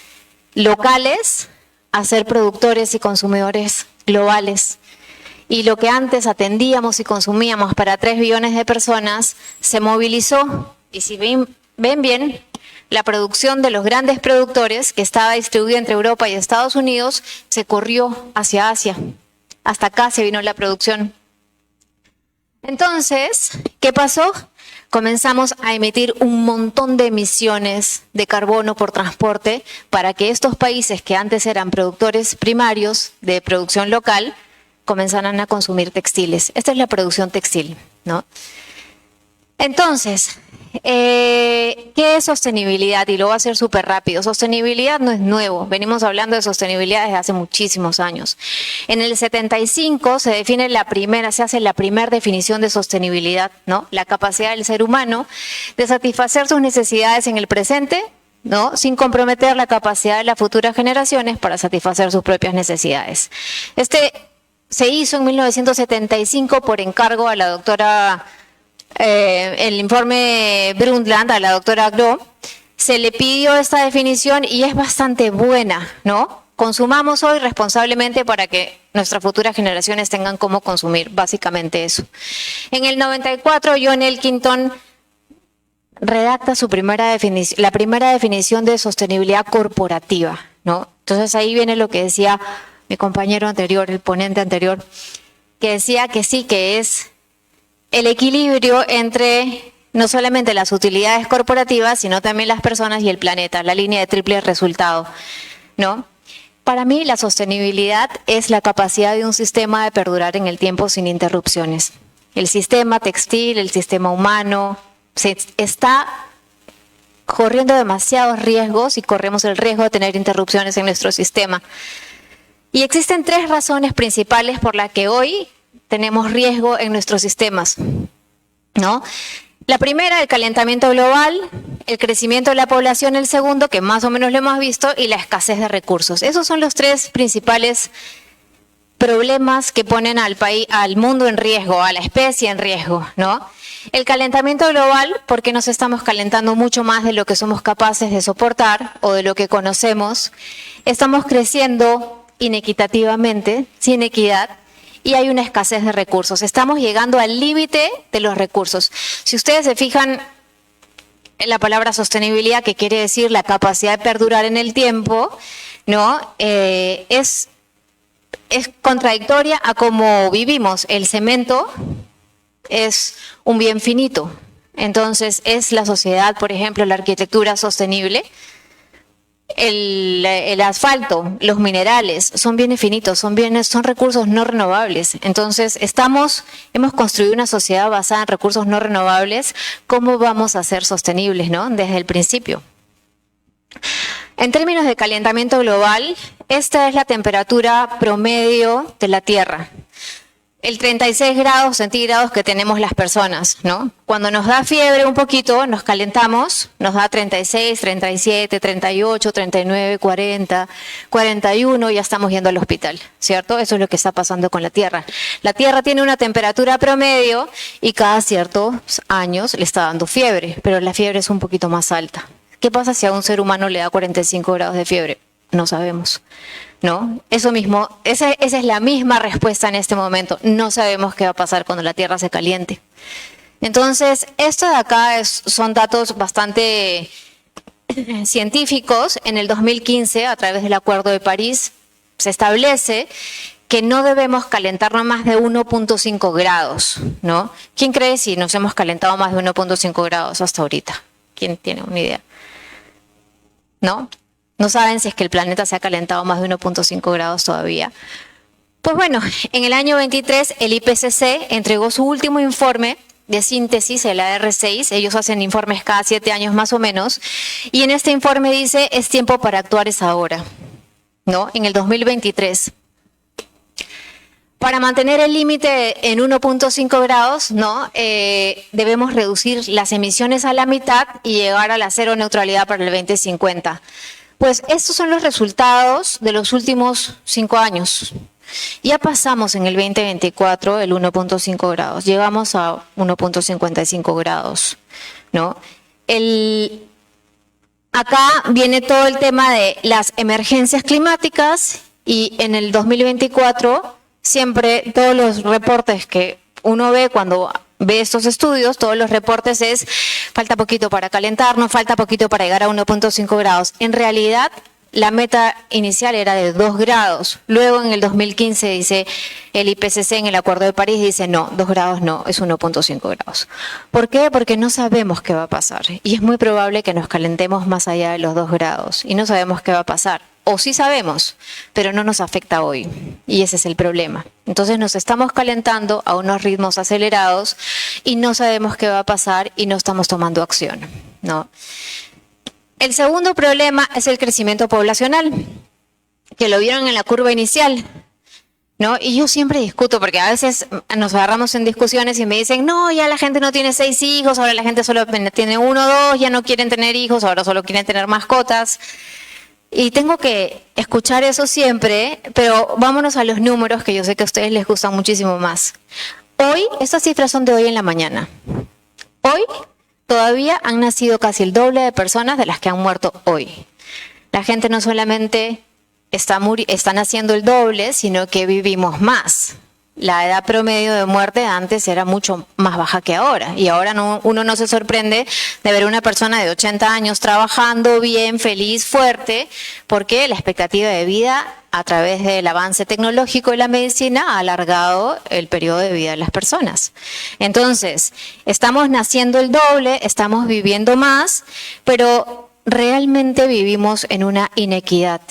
locales, a ser productores y consumidores globales. Y lo que antes atendíamos y consumíamos para 3 billones de personas se movilizó. Y si ven bien, la producción de los grandes productores, que estaba distribuida entre Europa y Estados Unidos, se corrió hacia Asia. Hasta acá se vino la producción. Entonces, ¿qué pasó? Comenzamos a emitir un montón de emisiones de carbono por transporte para que estos países que antes eran productores primarios de producción local comenzaran a consumir textiles. Esta es la producción textil, ¿no? Entonces, ¿qué es sostenibilidad? Y lo voy a hacer súper rápido. Sostenibilidad no es nuevo. Venimos hablando de sostenibilidad desde hace muchísimos años. En el 75 se define se hace la primera definición de sostenibilidad, ¿no? La capacidad del ser humano de satisfacer sus necesidades en el presente, ¿no? Sin comprometer la capacidad de las futuras generaciones para satisfacer sus propias necesidades. Se hizo en 1975 por encargo a la doctora el informe Brundtland, a la doctora Gro, se le pidió esta definición y es bastante buena, ¿no? Consumamos hoy responsablemente para que nuestras futuras generaciones tengan cómo consumir, básicamente eso. En el 94, John Elkington redacta la primera definición de sostenibilidad corporativa, ¿no? Entonces ahí viene lo que decía mi compañero anterior, el ponente anterior, que decía que sí, que es el equilibrio entre no solamente las utilidades corporativas, sino también las personas y el planeta, la línea de triple resultado, ¿no? Para mí la sostenibilidad es la capacidad de un sistema de perdurar en el tiempo sin interrupciones. El sistema textil, el sistema humano, se está corriendo demasiados riesgos y corremos el riesgo de tener interrupciones en nuestro sistema. Y existen 3 razones principales por las que hoy tenemos riesgo en nuestros sistemas, ¿no? La primera, el calentamiento global, el crecimiento de la población, el segundo, que más o menos lo hemos visto, y la escasez de recursos. Esos son los 3 principales problemas que ponen al mundo en riesgo, a la especie en riesgo, ¿no? El calentamiento global, porque nos estamos calentando mucho más de lo que somos capaces de soportar o de lo que conocemos. Estamos creciendo inequitativamente, sin equidad, y hay una escasez de recursos. Estamos llegando al límite de los recursos. Si ustedes se fijan en la palabra sostenibilidad, que quiere decir la capacidad de perdurar en el tiempo, ¿no? Es contradictoria a cómo vivimos. El cemento es un bien finito. Entonces, es la sociedad, por ejemplo, la arquitectura sostenible, el asfalto, los minerales, son bienes finitos, son recursos no renovables. Entonces, hemos construido una sociedad basada en recursos no renovables. ¿Cómo vamos a ser sostenibles, no? Desde el principio. En términos de calentamiento global, esta es la temperatura promedio de la Tierra. El 36 grados centígrados que tenemos las personas, ¿no? Cuando nos da fiebre un poquito, nos calentamos, nos da 36, 37, 38, 39, 40, 41, ya estamos yendo al hospital, ¿cierto? Eso es lo que está pasando con la Tierra. La Tierra tiene una temperatura promedio y cada ciertos años le está dando fiebre, pero la fiebre es un poquito más alta. ¿Qué pasa si a un ser humano le da 45 grados de fiebre? No sabemos. ¿No? Eso mismo, esa es la misma respuesta en este momento. No sabemos qué va a pasar cuando la Tierra se caliente. Entonces, esto de acá son datos bastante científicos. En el 2015, a través del Acuerdo de París, se establece que no debemos calentarnos más de 1.5 grados, ¿no? ¿Quién cree si nos hemos calentado más de 1.5 grados hasta ahorita? ¿Quién tiene una idea? ¿No? No saben si es que el planeta se ha calentado más de 1.5 grados todavía. Pues bueno, en el año 23 el IPCC entregó su último informe de síntesis, el AR6. Ellos hacen informes cada 7 años más o menos. Y en este informe dice, es tiempo para actuar, es ahora, ¿no? En el 2023. Para mantener el límite en 1.5 grados, ¿no? Debemos reducir las emisiones a la mitad y llegar a la cero neutralidad para el 2050. Pues estos son los resultados de los últimos 5 años. Ya pasamos en el 2024 el 1.5 grados, llegamos a 1.55 grados, ¿no? Acá viene todo el tema de las emergencias climáticas y en el 2024 siempre todos los reportes que uno ve cuando ve estos estudios, todos los reportes es falta poquito para calentarnos, falta poquito para llegar a 1.5 grados. En realidad, la meta inicial era de 2 grados. Luego, en el 2015, dice el IPCC en el Acuerdo de París, dice no, 2 grados no, es 1.5 grados. ¿Por qué? Porque no sabemos qué va a pasar. Y es muy probable que nos calentemos más allá de los 2 grados. Y no sabemos qué va a pasar. O sí sabemos, pero no nos afecta hoy. Y ese es el problema. Entonces nos estamos calentando a unos ritmos acelerados y no sabemos qué va a pasar y no estamos tomando acción, ¿no? El segundo problema es el crecimiento poblacional, que lo vieron en la curva inicial, ¿no? Y yo siempre discuto, porque a veces nos agarramos en discusiones y me dicen, no, ya la gente no tiene 6 hijos, ahora la gente solo tiene 1 o 2, ya no quieren tener hijos, ahora solo quieren tener mascotas. Y tengo que escuchar eso siempre, pero vámonos a los números que yo sé que a ustedes les gustan muchísimo más. Hoy, estas cifras son de hoy en la mañana. Hoy todavía han nacido casi el doble de personas de las que han muerto hoy. La gente no solamente está naciendo el doble, sino que vivimos más. La edad promedio de muerte antes era mucho más baja que ahora. Y ahora uno no se sorprende de ver una persona de 80 años trabajando bien, feliz, fuerte, porque la expectativa de vida a través del avance tecnológico y la medicina ha alargado el periodo de vida de las personas. Entonces, estamos naciendo el doble, estamos viviendo más, pero realmente vivimos en una inequidad.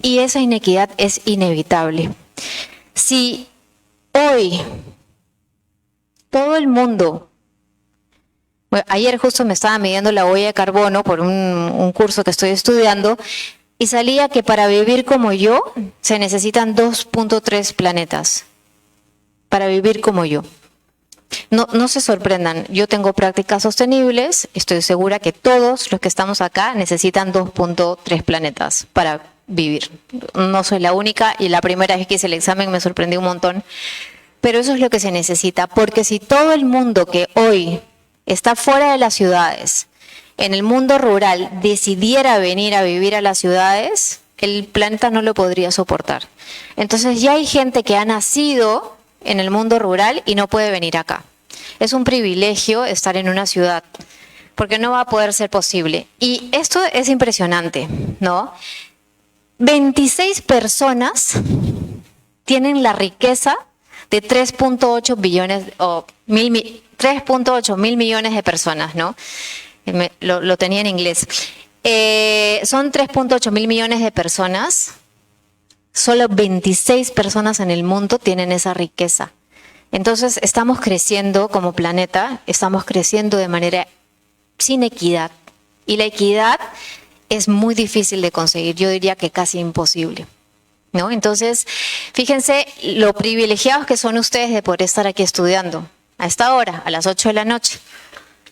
Y esa inequidad es inevitable. Si hoy, todo el mundo, bueno, ayer justo me estaba midiendo la huella de carbono por un curso que estoy estudiando y salía que para vivir como yo se necesitan 2.3 planetas para vivir como yo. No se sorprendan, yo tengo prácticas sostenibles, estoy segura que todos los que estamos acá necesitan 2.3 planetas para vivir. No soy la única y la primera vez que hice el examen me sorprendió un montón, pero eso es lo que se necesita, porque si todo el mundo que hoy está fuera de las ciudades, en el mundo rural, decidiera venir a vivir a las ciudades, el planeta no lo podría soportar. Entonces ya hay gente que ha nacido en el mundo rural y no puede venir acá. Es un privilegio estar en una ciudad, porque no va a poder ser posible. Y esto es impresionante, ¿no? 26 personas tienen la riqueza de 3.8 billones o 3.8 mil millones de personas, ¿no? Lo tenía en inglés. Son 3.8 mil millones de personas. Solo 26 personas en el mundo tienen esa riqueza. Entonces estamos creciendo como planeta, estamos creciendo de manera sin equidad. Y la equidad es muy difícil de conseguir, yo diría que casi imposible, ¿no? Entonces, fíjense lo privilegiados que son ustedes de poder estar aquí estudiando a esta hora, a las 8 de la noche,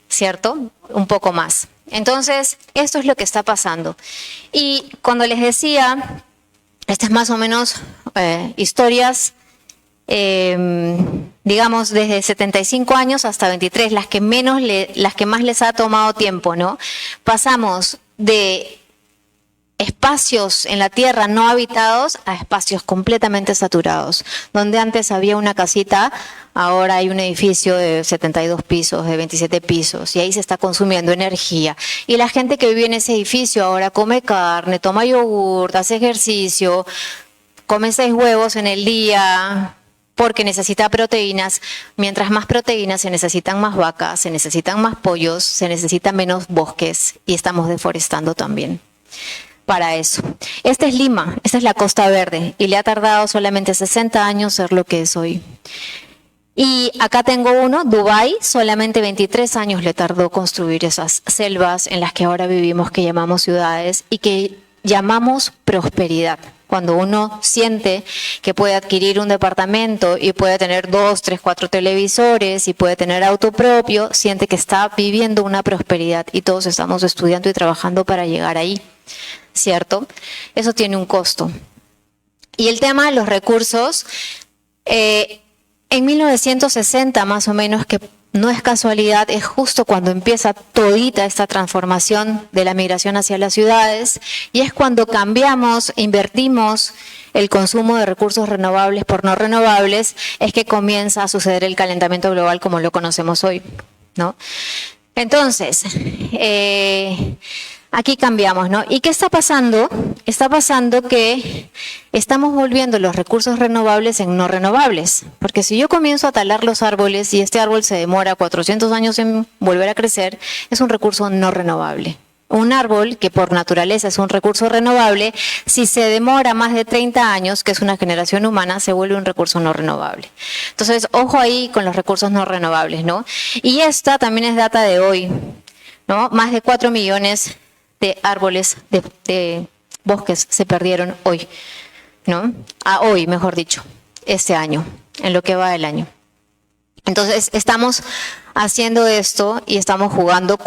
¿cierto? Un poco más. Entonces, esto es lo que está pasando. Y cuando les decía, estas más o menos historias, digamos desde 75 años hasta 23, las que más les ha tomado tiempo, ¿no? Pasamos de espacios en la tierra no habitados a espacios completamente saturados. Donde antes había una casita, ahora hay un edificio de 72 pisos, de 27 pisos, y ahí se está consumiendo energía. Y la gente que vive en ese edificio ahora come carne, toma yogur, hace ejercicio, come 6 huevos en el día, porque necesita proteínas. Mientras más proteínas, se necesitan más vacas, se necesitan más pollos, se necesitan menos bosques, y estamos deforestando también para eso. Esta es Lima, esta es la Costa Verde, y le ha tardado solamente 60 años ser lo que es hoy. Y acá tengo uno, Dubái, solamente 23 años le tardó construir esas selvas en las que ahora vivimos, que llamamos ciudades y que llamamos prosperidad. Cuando uno siente que puede adquirir un departamento y puede tener 2, 3, 4 televisores y puede tener auto propio, siente que está viviendo una prosperidad, y todos estamos estudiando y trabajando para llegar ahí, ¿cierto? Eso tiene un costo. Y el tema de los recursos, en 1960 más o menos, que no es casualidad, es justo cuando empieza todita esta transformación de la migración hacia las ciudades, y es cuando cambiamos, invertimos el consumo de recursos renovables por no renovables, es que comienza a suceder el calentamiento global como lo conocemos hoy, ¿no? Entonces, aquí cambiamos, ¿no? ¿Y qué está pasando? Está pasando que estamos volviendo los recursos renovables en no renovables. Porque si yo comienzo a talar los árboles y este árbol se demora 400 años en volver a crecer, es un recurso no renovable. Un árbol, que por naturaleza es un recurso renovable, si se demora más de 30 años, que es una generación humana, se vuelve un recurso no renovable. Entonces, ojo ahí con los recursos no renovables, ¿no? Y esta también es data de hoy, ¿no? Más de 4 millones de árboles, de bosques se perdieron hoy, ¿no? Hoy, mejor dicho, este año, en lo que va del año. Entonces, estamos haciendo esto y estamos jugando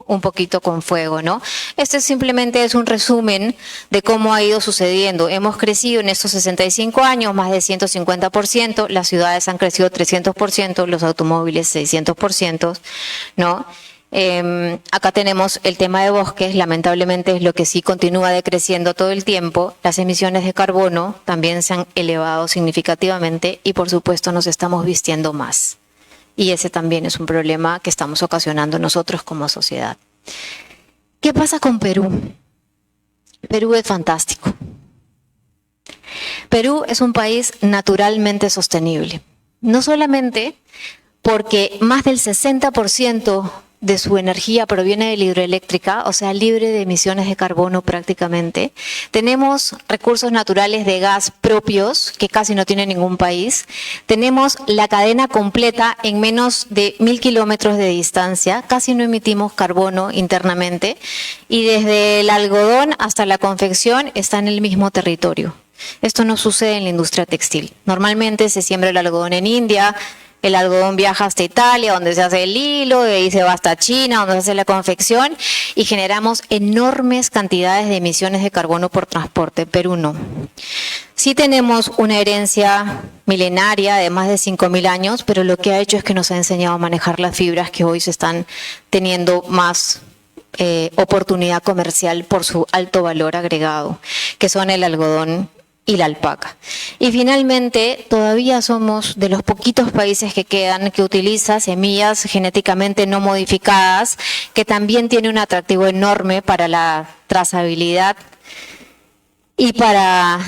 un poquito con fuego, ¿no? Este simplemente es un resumen de cómo ha ido sucediendo. Hemos crecido en estos 65 años más de 150%, las ciudades han crecido 300%, los automóviles 600%, ¿no? Acá tenemos el tema de bosques, lamentablemente es lo que sí continúa decreciendo todo el tiempo. Las emisiones de carbono también se han elevado significativamente y por supuesto nos estamos vistiendo más. Y ese también es un problema que estamos ocasionando nosotros como sociedad. ¿Qué pasa con Perú? Perú es fantástico. Perú es un país naturalmente sostenible. No solamente porque más del 60% de su energía proviene de la hidroeléctrica, o sea, libre de emisiones de carbono prácticamente. Tenemos recursos naturales de gas propios, que casi no tiene ningún país. Tenemos la cadena completa en menos de 1000 kilómetros de distancia, casi no emitimos carbono internamente, y desde el algodón hasta la confección está en el mismo territorio. Esto no sucede en la industria textil. Normalmente se siembra el algodón en India, el algodón viaja hasta Italia, donde se hace el hilo, de ahí se va hasta China, donde se hace la confección, y generamos enormes cantidades de emisiones de carbono por transporte. Perú no. Sí tenemos una herencia milenaria de más de 5.000 años, pero lo que ha hecho es que nos ha enseñado a manejar las fibras que hoy se están teniendo más oportunidad comercial por su alto valor agregado, que son el algodón y la alpaca. Y finalmente, todavía somos de los poquitos países que quedan que utiliza semillas genéticamente no modificadas, que también tiene un atractivo enorme para la trazabilidad y para,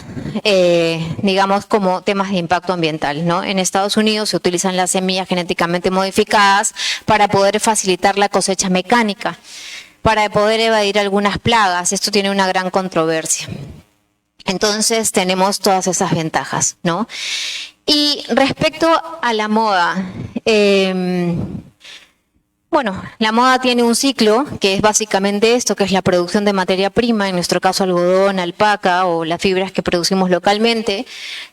digamos, como temas de impacto ambiental, ¿no? En Estados Unidos se utilizan las semillas genéticamente modificadas para poder facilitar la cosecha mecánica, para poder evadir algunas plagas. Esto tiene una gran controversia. Entonces tenemos todas esas ventajas, ¿no? Y respecto a la moda, bueno, la moda tiene un ciclo que es básicamente esto, que es la producción de materia prima, en nuestro caso algodón, alpaca o las fibras que producimos localmente,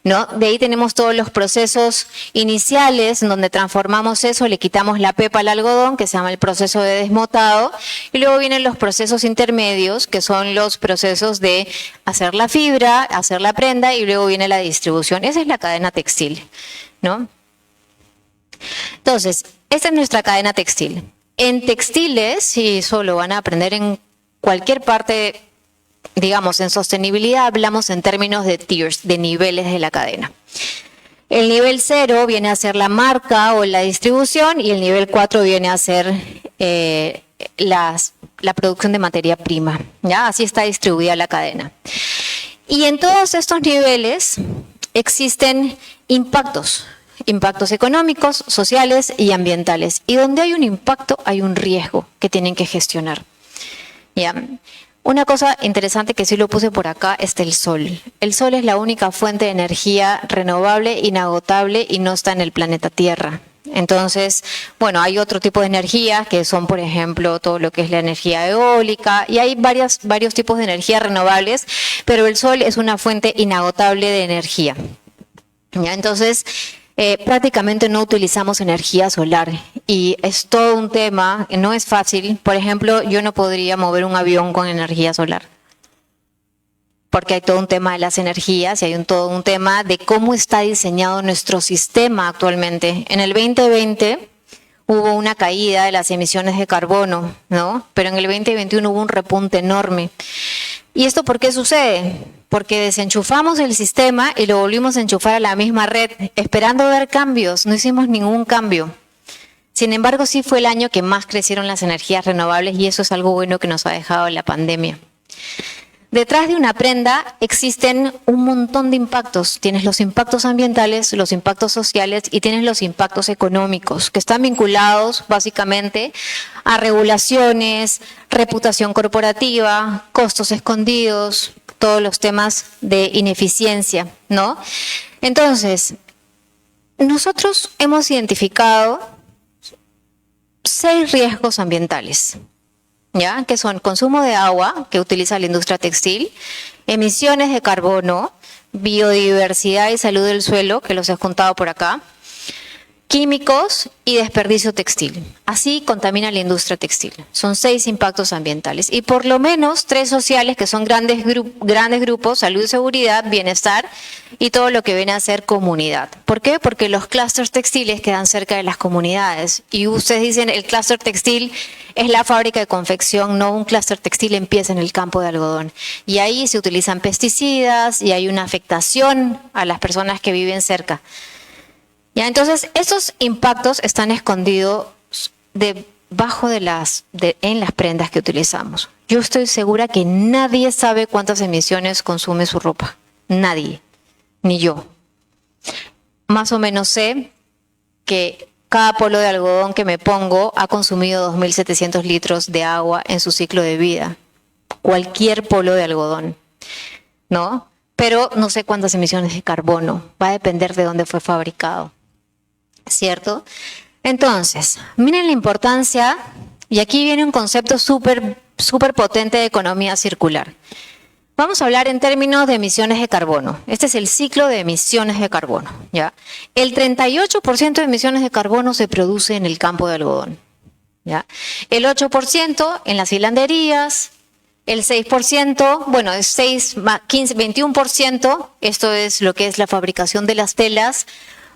¿no? De ahí tenemos todos los procesos iniciales en donde transformamos eso, le quitamos la pepa al algodón, que se llama el proceso de desmotado, y luego vienen los procesos intermedios, que son los procesos de hacer la fibra, hacer la prenda, y luego viene la distribución. Esa es la cadena textil, ¿no? Entonces, esta es nuestra cadena textil. En textiles, y eso lo van a aprender en cualquier parte, digamos, en sostenibilidad hablamos en términos de tiers, de niveles de la cadena. El nivel 0 viene a ser la marca o la distribución y el nivel 4 viene a ser la producción de materia prima. ¿Ya? Así está distribuida la cadena. Y en todos estos niveles existen impactos económicos, sociales y ambientales. Y donde hay un impacto, hay un riesgo que tienen que gestionar. ¿Ya? Una cosa interesante que sí lo puse por acá es el sol. El sol es la única fuente de energía renovable, inagotable y no está en el planeta Tierra. Entonces, bueno, hay otro tipo de energía que son, por ejemplo, todo lo que es la energía eólica y hay varios tipos de energías renovables, pero el sol es una fuente inagotable de energía. ¿Ya? Entonces, prácticamente no utilizamos energía solar y es todo un tema, no es fácil. Por ejemplo, yo no podría mover un avión con energía solar porque hay todo un tema de las energías y hay todo un tema de cómo está diseñado nuestro sistema actualmente. En el 2020 hubo una caída de las emisiones de carbono, ¿no? Pero en el 2021 hubo un repunte enorme. ¿Y esto por qué sucede? Porque desenchufamos el sistema y lo volvimos a enchufar a la misma red, esperando ver cambios. No hicimos ningún cambio. Sin embargo, sí fue el año que más crecieron las energías renovables y eso es algo bueno que nos ha dejado la pandemia. Detrás de una prenda existen un montón de impactos. Tienes los impactos ambientales, los impactos sociales y tienes los impactos económicos, que están vinculados básicamente a regulaciones, reputación corporativa, costos escondidos, todos los temas de ineficiencia, ¿no? Entonces, nosotros hemos identificado 6 riesgos ambientales. ¿Ya? Que son consumo de agua, que utiliza la industria textil, emisiones de carbono, biodiversidad y salud del suelo, que los he juntado por acá, químicos y desperdicio textil. Así contamina la industria textil. Son 6 impactos ambientales y por lo menos 3 sociales, que son grandes grupos, salud, seguridad, bienestar y todo lo que viene a ser comunidad. ¿Por qué? Porque los clústeres textiles quedan cerca de las comunidades y ustedes dicen el clúster textil es la fábrica de confección, no, un clúster textil empieza en el campo de algodón y ahí se utilizan pesticidas y hay una afectación a las personas que viven cerca. Ya, entonces, esos impactos están escondidos debajo en las prendas que utilizamos. Yo estoy segura que nadie sabe cuántas emisiones consume su ropa. Nadie, ni yo. Más o menos sé que cada polo de algodón que me pongo ha consumido 2.700 litros de agua en su ciclo de vida. Cualquier polo de algodón, ¿no? Pero no sé cuántas emisiones de carbono. Va a depender de dónde fue fabricado. ¿Cierto? Entonces, miren la importancia, y aquí viene un concepto súper potente de economía circular. Vamos a hablar en términos de emisiones de carbono. Este es el ciclo de emisiones de carbono, ¿ya? El 38% de emisiones de carbono se produce en el campo de algodón, ¿ya? El 8% en las hilanderías, el 6%, bueno, es 6, 15, 21%, esto es lo que es la fabricación de las telas,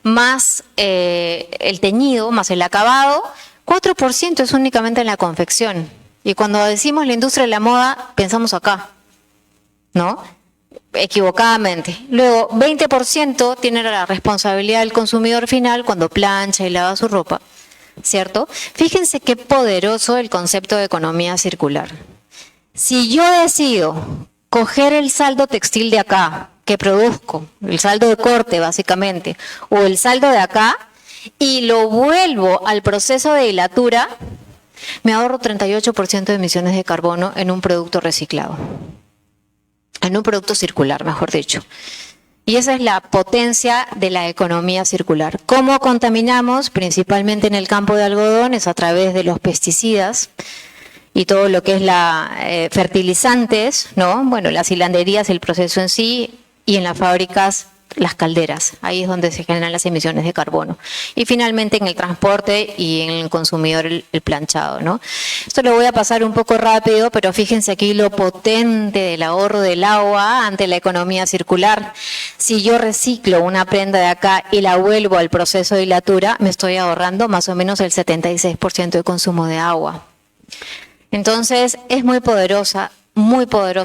más el teñido, más el acabado, 4% es únicamente en la confección. Y cuando decimos la industria de la moda, pensamos acá, ¿no? Equivocadamente. Luego, 20% tiene la responsabilidad del consumidor final cuando plancha y lava su ropa, ¿cierto? Fíjense qué poderoso el concepto de economía circular. Si yo decido coger el saldo textil de acá, que produzco, el saldo de corte básicamente, o el saldo de acá, y lo vuelvo al proceso de hilatura, me ahorro 38% de emisiones de carbono en un producto reciclado, en un producto circular, mejor dicho. Y esa es la potencia de la economía circular. ¿Cómo contaminamos? Principalmente en el campo de algodón, es a través de los pesticidas y todo lo que es la fertilizantes, ¿no? Bueno, las hilanderías, el proceso en sí, y en las fábricas, las calderas. Ahí es donde se generan las emisiones de carbono. Y finalmente en el transporte y en el consumidor el planchado, ¿no? Esto lo voy a pasar un poco rápido, pero fíjense aquí lo potente del ahorro del agua ante la economía circular. Si yo reciclo una prenda de acá y la vuelvo al proceso de hilatura, me estoy ahorrando más o menos el 76% de consumo de agua. Entonces, es muy poderoso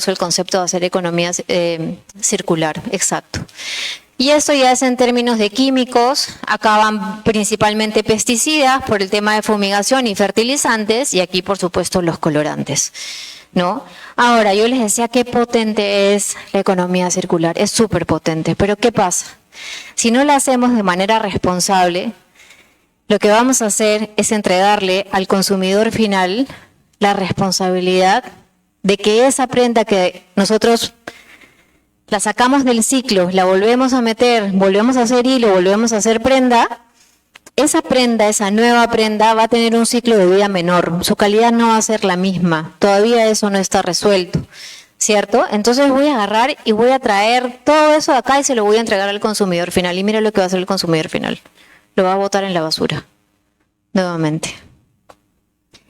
el concepto de hacer economía circular, exacto. Y esto ya es en términos de químicos, acá van principalmente pesticidas por el tema de fumigación y fertilizantes, y aquí por supuesto los colorantes, ¿no? Ahora, yo les decía qué potente es la economía circular, es súper potente, pero ¿qué pasa? Si no la hacemos de manera responsable, lo que vamos a hacer es entregarle al consumidor final la responsabilidad de que esa prenda que nosotros la sacamos del ciclo, la volvemos a meter, volvemos a hacer hilo, volvemos a hacer prenda, esa nueva prenda va a tener un ciclo de vida menor, su calidad no va a ser la misma, todavía eso no está resuelto, ¿cierto? Entonces voy a agarrar y voy a traer todo eso de acá y se lo voy a entregar al consumidor final, y mira lo que va a hacer el consumidor final, lo va a botar en la basura, nuevamente.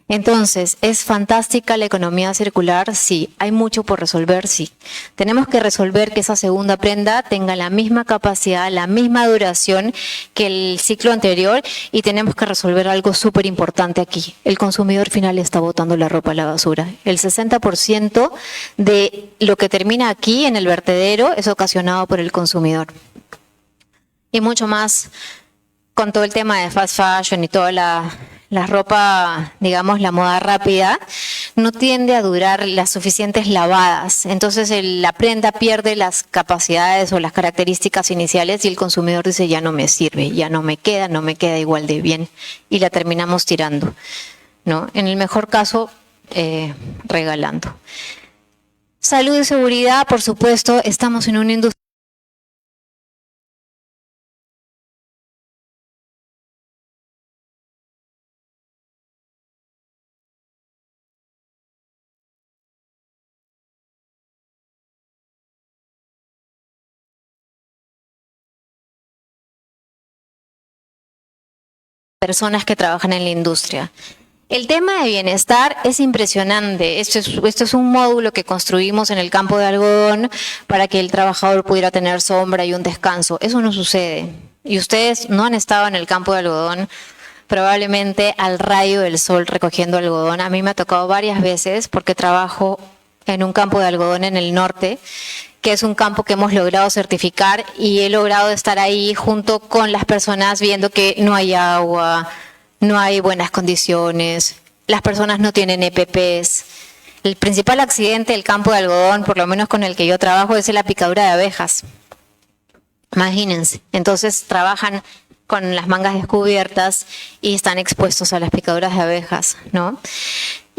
Entonces, ¿es fantástica la economía circular? Sí. ¿Hay mucho por resolver? Sí. Tenemos que resolver que esa segunda prenda tenga la misma capacidad, la misma duración que el ciclo anterior, y tenemos que resolver algo súper importante aquí. El consumidor final está botando la ropa a la basura. El 60% de lo que termina aquí en el vertedero es ocasionado por el consumidor. Y mucho más con todo el tema de fast fashion y toda la ropa, digamos, la moda rápida, no tiende a durar las suficientes lavadas. Entonces la prenda pierde las capacidades o las características iniciales y el consumidor dice, ya no me sirve, ya no me queda igual de bien, y la terminamos tirando, ¿no? En el mejor caso, regalando. Salud y seguridad, por supuesto, estamos en una industria personas que trabajan en la industria. El tema de bienestar es impresionante. Esto es un módulo que construimos en el campo de algodón para que el trabajador pudiera tener sombra y un descanso. Eso no sucede. Y ustedes no han estado en el campo de algodón, probablemente al rayo del sol recogiendo algodón. A mí me ha tocado varias veces porque trabajo en un campo de algodón en el norte, que es un campo que hemos logrado certificar, y he logrado estar ahí junto con las personas viendo que no hay agua, no hay buenas condiciones, las personas no tienen EPPs. El principal accidente del campo de algodón, por lo menos con el que yo trabajo, es la picadura de abejas. Imagínense, entonces trabajan con las mangas descubiertas y están expuestos a las picaduras de abejas, ¿no?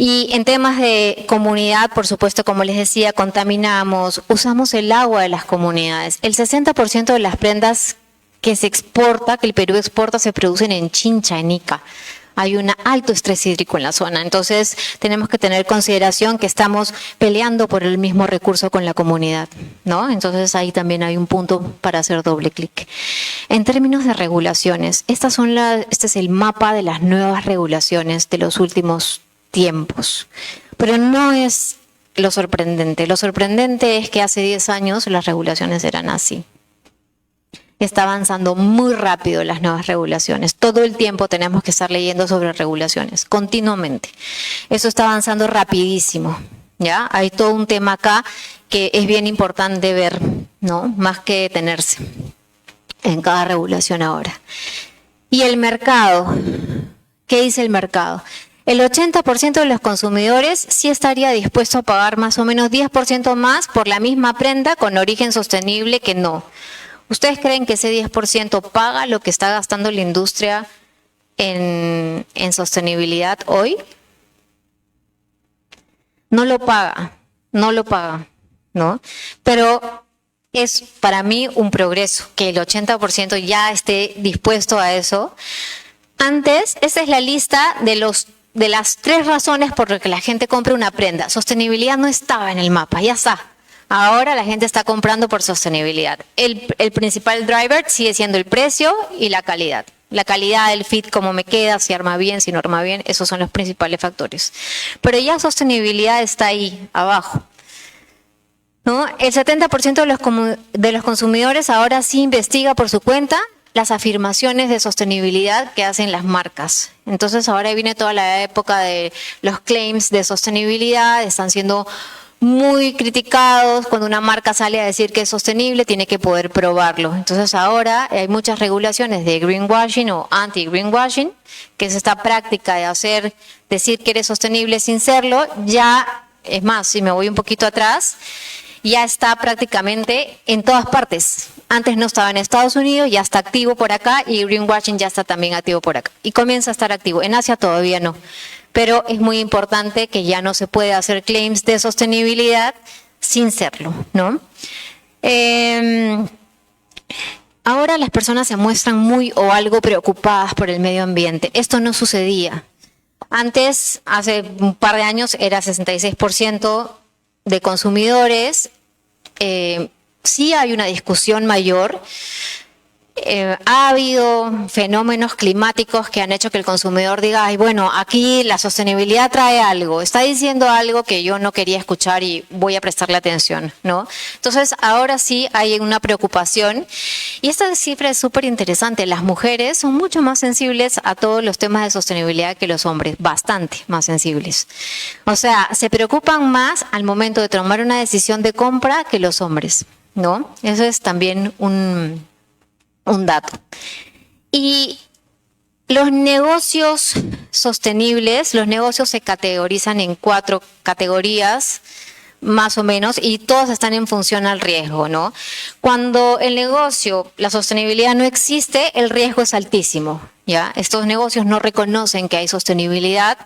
Y en temas de comunidad, por supuesto, como les decía, contaminamos, usamos el agua de las comunidades. El 60% de las prendas que se exporta, que el Perú exporta, se producen en Chincha, en Ica. Hay un alto estrés hídrico en la zona. Entonces, tenemos que tener consideración que estamos peleando por el mismo recurso con la comunidad, ¿no? Entonces, ahí también hay un punto para hacer doble clic. En términos de regulaciones, este es el mapa de las nuevas regulaciones de los últimos tiempos. Pero no es lo sorprendente. Lo sorprendente es que hace 10 años las regulaciones eran así. Está avanzando muy rápido las nuevas regulaciones. Todo el tiempo tenemos que estar leyendo sobre regulaciones, continuamente. Eso está avanzando rapidísimo, ¿ya? Hay todo un tema acá que es bien importante ver, ¿no? Más que detenerse en cada regulación ahora. Y el mercado, ¿qué dice el mercado? El 80% de los consumidores sí estaría dispuesto a pagar más o menos 10% más por la misma prenda con origen sostenible que no. ¿Ustedes creen que ese 10% paga lo que está gastando la industria en sostenibilidad hoy? No lo paga, ¿no? Pero es para mí un progreso que el 80% ya esté dispuesto a eso. Antes, esa es la lista de las 3 razones por las que la gente compra una prenda. Sostenibilidad no estaba en el mapa, ya está. Ahora la gente está comprando por sostenibilidad. El principal driver sigue siendo el precio y la calidad. La calidad del fit, cómo me queda, si arma bien, si no arma bien, esos son los principales factores. Pero ya sostenibilidad está ahí, abajo, ¿no? El 70% de los consumidores ahora sí investiga por su cuenta las afirmaciones de sostenibilidad que hacen las marcas. Entonces ahora viene toda la época de los claims de sostenibilidad, están siendo muy criticados. Cuando una marca sale a decir que es sostenible, tiene que poder probarlo. Entonces ahora hay muchas regulaciones de greenwashing o anti-greenwashing, que es esta práctica de decir que eres sostenible sin serlo. Ya, es más, si me voy un poquito atrás, ya está prácticamente en todas partes. Antes no estaba en Estados Unidos, ya está activo por acá, y greenwashing ya está también activo por acá. Y comienza a estar activo. En Asia todavía no. Pero es muy importante que ya no se puede hacer claims de sostenibilidad sin serlo, ¿no? Ahora las personas se muestran muy o algo preocupadas por el medio ambiente. Esto no sucedía. Antes, hace un par de años, era 66% de consumidores. Sí hay una discusión mayor. Ha habido fenómenos climáticos que han hecho que el consumidor diga, ay, bueno, aquí la sostenibilidad trae algo, está diciendo algo que yo no quería escuchar y voy a prestarle atención, ¿no? Entonces, ahora sí hay una preocupación, y esta cifra es súper interesante. Las mujeres son mucho más sensibles a todos los temas de sostenibilidad que los hombres, bastante más sensibles. O sea, se preocupan más al momento de tomar una decisión de compra que los hombres, ¿no? Eso es también un dato. Y los negocios sostenibles, los negocios se categorizan en 4 categorías, más o menos, y todos están en función al riesgo, ¿no? Cuando el negocio, la sostenibilidad no existe, el riesgo es altísimo, ¿ya? Estos negocios no reconocen que hay sostenibilidad.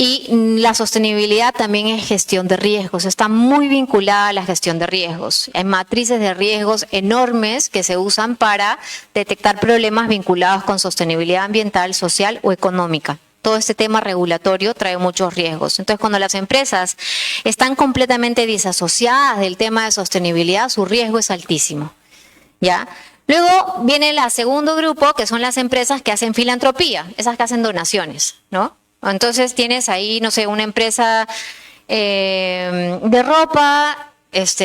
Y la sostenibilidad también es gestión de riesgos, está muy vinculada a la gestión de riesgos. Hay matrices de riesgos enormes que se usan para detectar problemas vinculados con sostenibilidad ambiental, social o económica. Todo este tema regulatorio trae muchos riesgos. Entonces, cuando las empresas están completamente disasociadas del tema de sostenibilidad, su riesgo es altísimo, ¿ya? Luego viene el segundo grupo, que son las empresas que hacen filantropía, esas que hacen donaciones, ¿no? Entonces tienes ahí, no sé, una empresa de ropa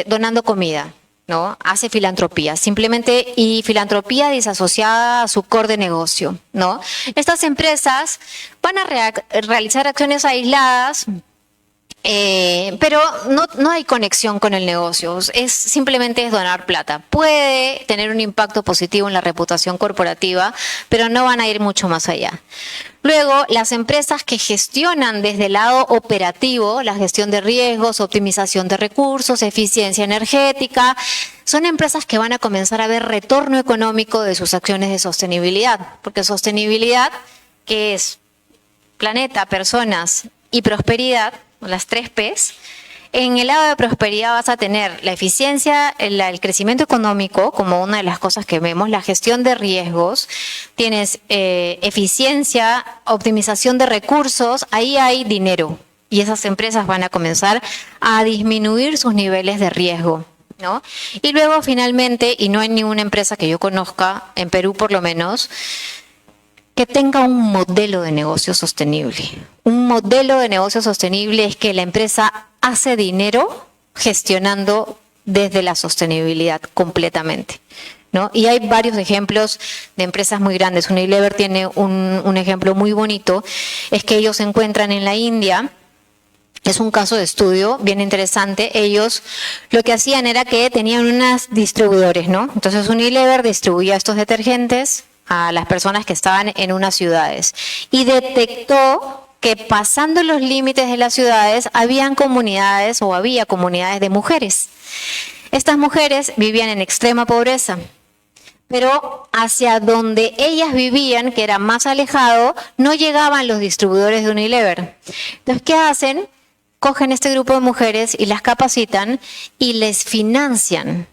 donando comida, ¿no? Hace filantropía, simplemente, y filantropía disasociada a su core de negocio, ¿no? Estas empresas van a realizar acciones aisladas, pero no hay conexión con el negocio, simplemente es donar plata. Puede tener un impacto positivo en la reputación corporativa, pero no van a ir mucho más allá. Luego, las empresas que gestionan desde el lado operativo, la gestión de riesgos, optimización de recursos, eficiencia energética, son empresas que van a comenzar a ver retorno económico de sus acciones de sostenibilidad, porque sostenibilidad, que es planeta, personas y prosperidad, las 3 P's. En el lado de prosperidad vas a tener la eficiencia, el crecimiento económico como una de las cosas que vemos, la gestión de riesgos, tienes eficiencia, optimización de recursos, ahí hay dinero y esas empresas van a comenzar a disminuir sus niveles de riesgo, ¿no? Y luego finalmente, y no hay ninguna empresa que yo conozca, en Perú por lo menos, que tenga un modelo de negocio sostenible. Un modelo de negocio sostenible es que la empresa hace dinero gestionando desde la sostenibilidad completamente, ¿no? Y hay varios ejemplos de empresas muy grandes. Unilever tiene un ejemplo muy bonito, es que ellos se encuentran en la India. Es un caso de estudio bien interesante. Ellos lo que hacían era que tenían unos distribuidores, ¿no? Entonces Unilever distribuía estos detergentes a las personas que estaban en unas ciudades y detectó que pasando los límites de las ciudades había comunidades de mujeres. Estas mujeres vivían en extrema pobreza, pero hacia donde ellas vivían, que era más alejado, no llegaban los distribuidores de Unilever. Entonces, ¿qué hacen? Cogen este grupo de mujeres y las capacitan y les financian.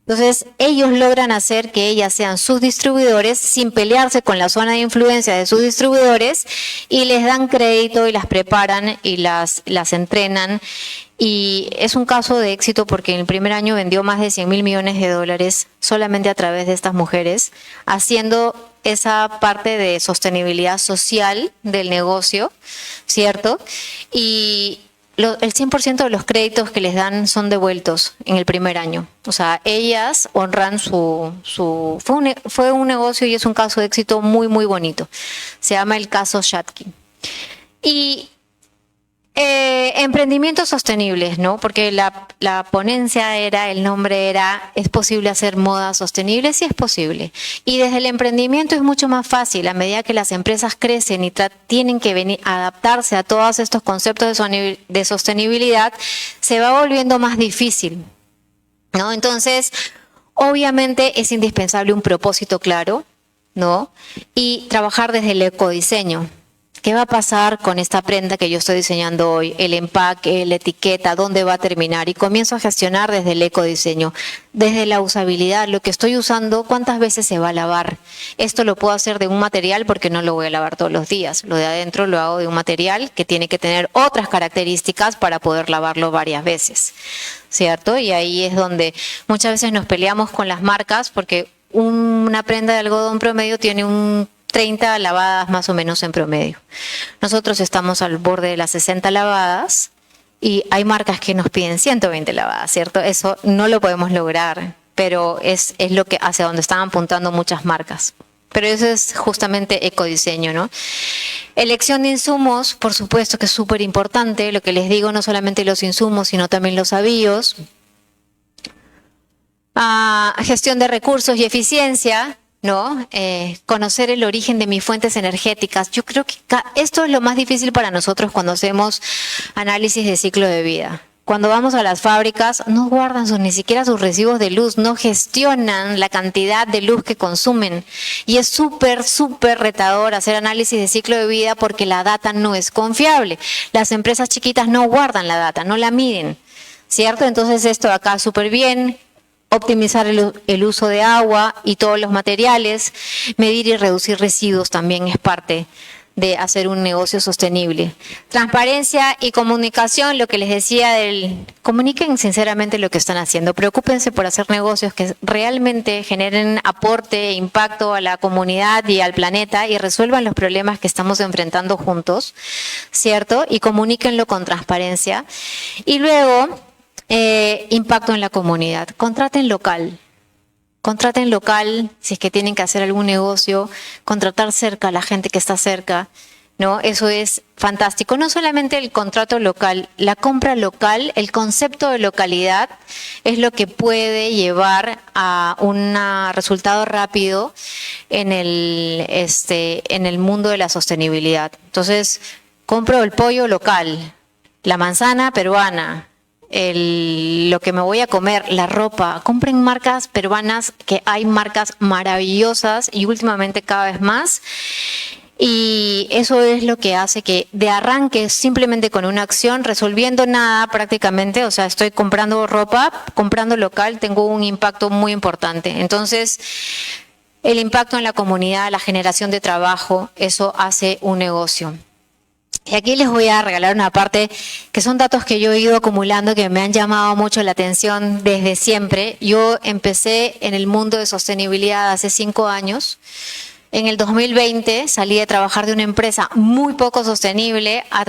Entonces, ellos logran hacer que ellas sean sus distribuidores sin pelearse con la zona de influencia de sus distribuidores y les dan crédito y las preparan y las entrenan. Y es un caso de éxito porque en el primer año vendió más de 100.000 millones de dólares solamente a través de estas mujeres, haciendo esa parte de sostenibilidad social del negocio, ¿cierto? Y el 100% de los créditos que les dan son devueltos en el primer año. O sea, ellas honran fue un negocio y es un caso de éxito muy, muy bonito. Se llama el caso Shatki. Y emprendimientos sostenibles, ¿no? Porque la ponencia el nombre era, ¿es posible hacer moda sostenible? Sí es posible. Y desde el emprendimiento es mucho más fácil, a medida que las empresas crecen y tienen que venir a adaptarse a todos estos conceptos de sostenibilidad, se va volviendo más difícil, ¿no? Entonces, obviamente es indispensable un propósito claro, ¿no? Y trabajar desde el ecodiseño. ¿Qué va a pasar con esta prenda que yo estoy diseñando hoy? El empaque, la etiqueta, ¿dónde va a terminar? Y comienzo a gestionar desde el ecodiseño, desde la usabilidad, lo que estoy usando, ¿cuántas veces se va a lavar? Esto lo puedo hacer de un material porque no lo voy a lavar todos los días. Lo de adentro lo hago de un material que tiene que tener otras características para poder lavarlo varias veces, ¿cierto? Y ahí es donde muchas veces nos peleamos con las marcas porque una prenda de algodón promedio tiene un 30 lavadas más o menos en promedio. Nosotros estamos al borde de las 60 lavadas y hay marcas que nos piden 120 lavadas, ¿cierto? Eso no lo podemos lograr, pero es lo que hacia donde están apuntando muchas marcas. Pero eso es justamente ecodiseño, ¿no? Elección de insumos, por supuesto que es súper importante. Lo que les digo, no solamente los insumos, sino también los avíos. Gestión de recursos y eficiencia, ¿no? Conocer el origen de mis fuentes energéticas. Yo creo que esto es lo más difícil para nosotros cuando hacemos análisis de ciclo de vida. Cuando vamos a las fábricas, no guardan ni siquiera sus recibos de luz, no gestionan la cantidad de luz que consumen. Y es súper, súper retador hacer análisis de ciclo de vida porque la data no es confiable. Las empresas chiquitas no guardan la data, no la miden, ¿cierto? Entonces esto de acá súper bien. Optimizar el uso de agua y todos los materiales, medir y reducir residuos también es parte de hacer un negocio sostenible. Transparencia y comunicación, lo que les decía comuniquen sinceramente lo que están haciendo, preocúpense por hacer negocios que realmente generen aporte e impacto a la comunidad y al planeta y resuelvan los problemas que estamos enfrentando juntos, ¿cierto? Y comuníquenlo con transparencia. Y luego, impacto en la comunidad. Contraten local, si es que tienen que hacer algún negocio, contratar cerca a la gente que está cerca, ¿no? Eso es fantástico. No solamente el contrato local, la compra local, el concepto de localidad es lo que puede llevar a un resultado rápido en el mundo de la sostenibilidad. Entonces, compro el pollo local, la manzana peruana, lo que me voy a comer, la ropa. Compren marcas peruanas, que hay marcas maravillosas y últimamente cada vez más. Y eso es lo que hace que de arranque, simplemente con una acción, resolviendo nada prácticamente, o sea, estoy comprando ropa, comprando local, tengo un impacto muy importante. Entonces, el impacto en la comunidad, la generación de trabajo, eso hace un negocio. Y aquí les voy a regalar una parte que son datos que yo he ido acumulando que me han llamado mucho la atención desde siempre. Yo empecé en el mundo de sostenibilidad hace 5 años. En el 2020 salí de trabajar de una empresa muy poco sostenible a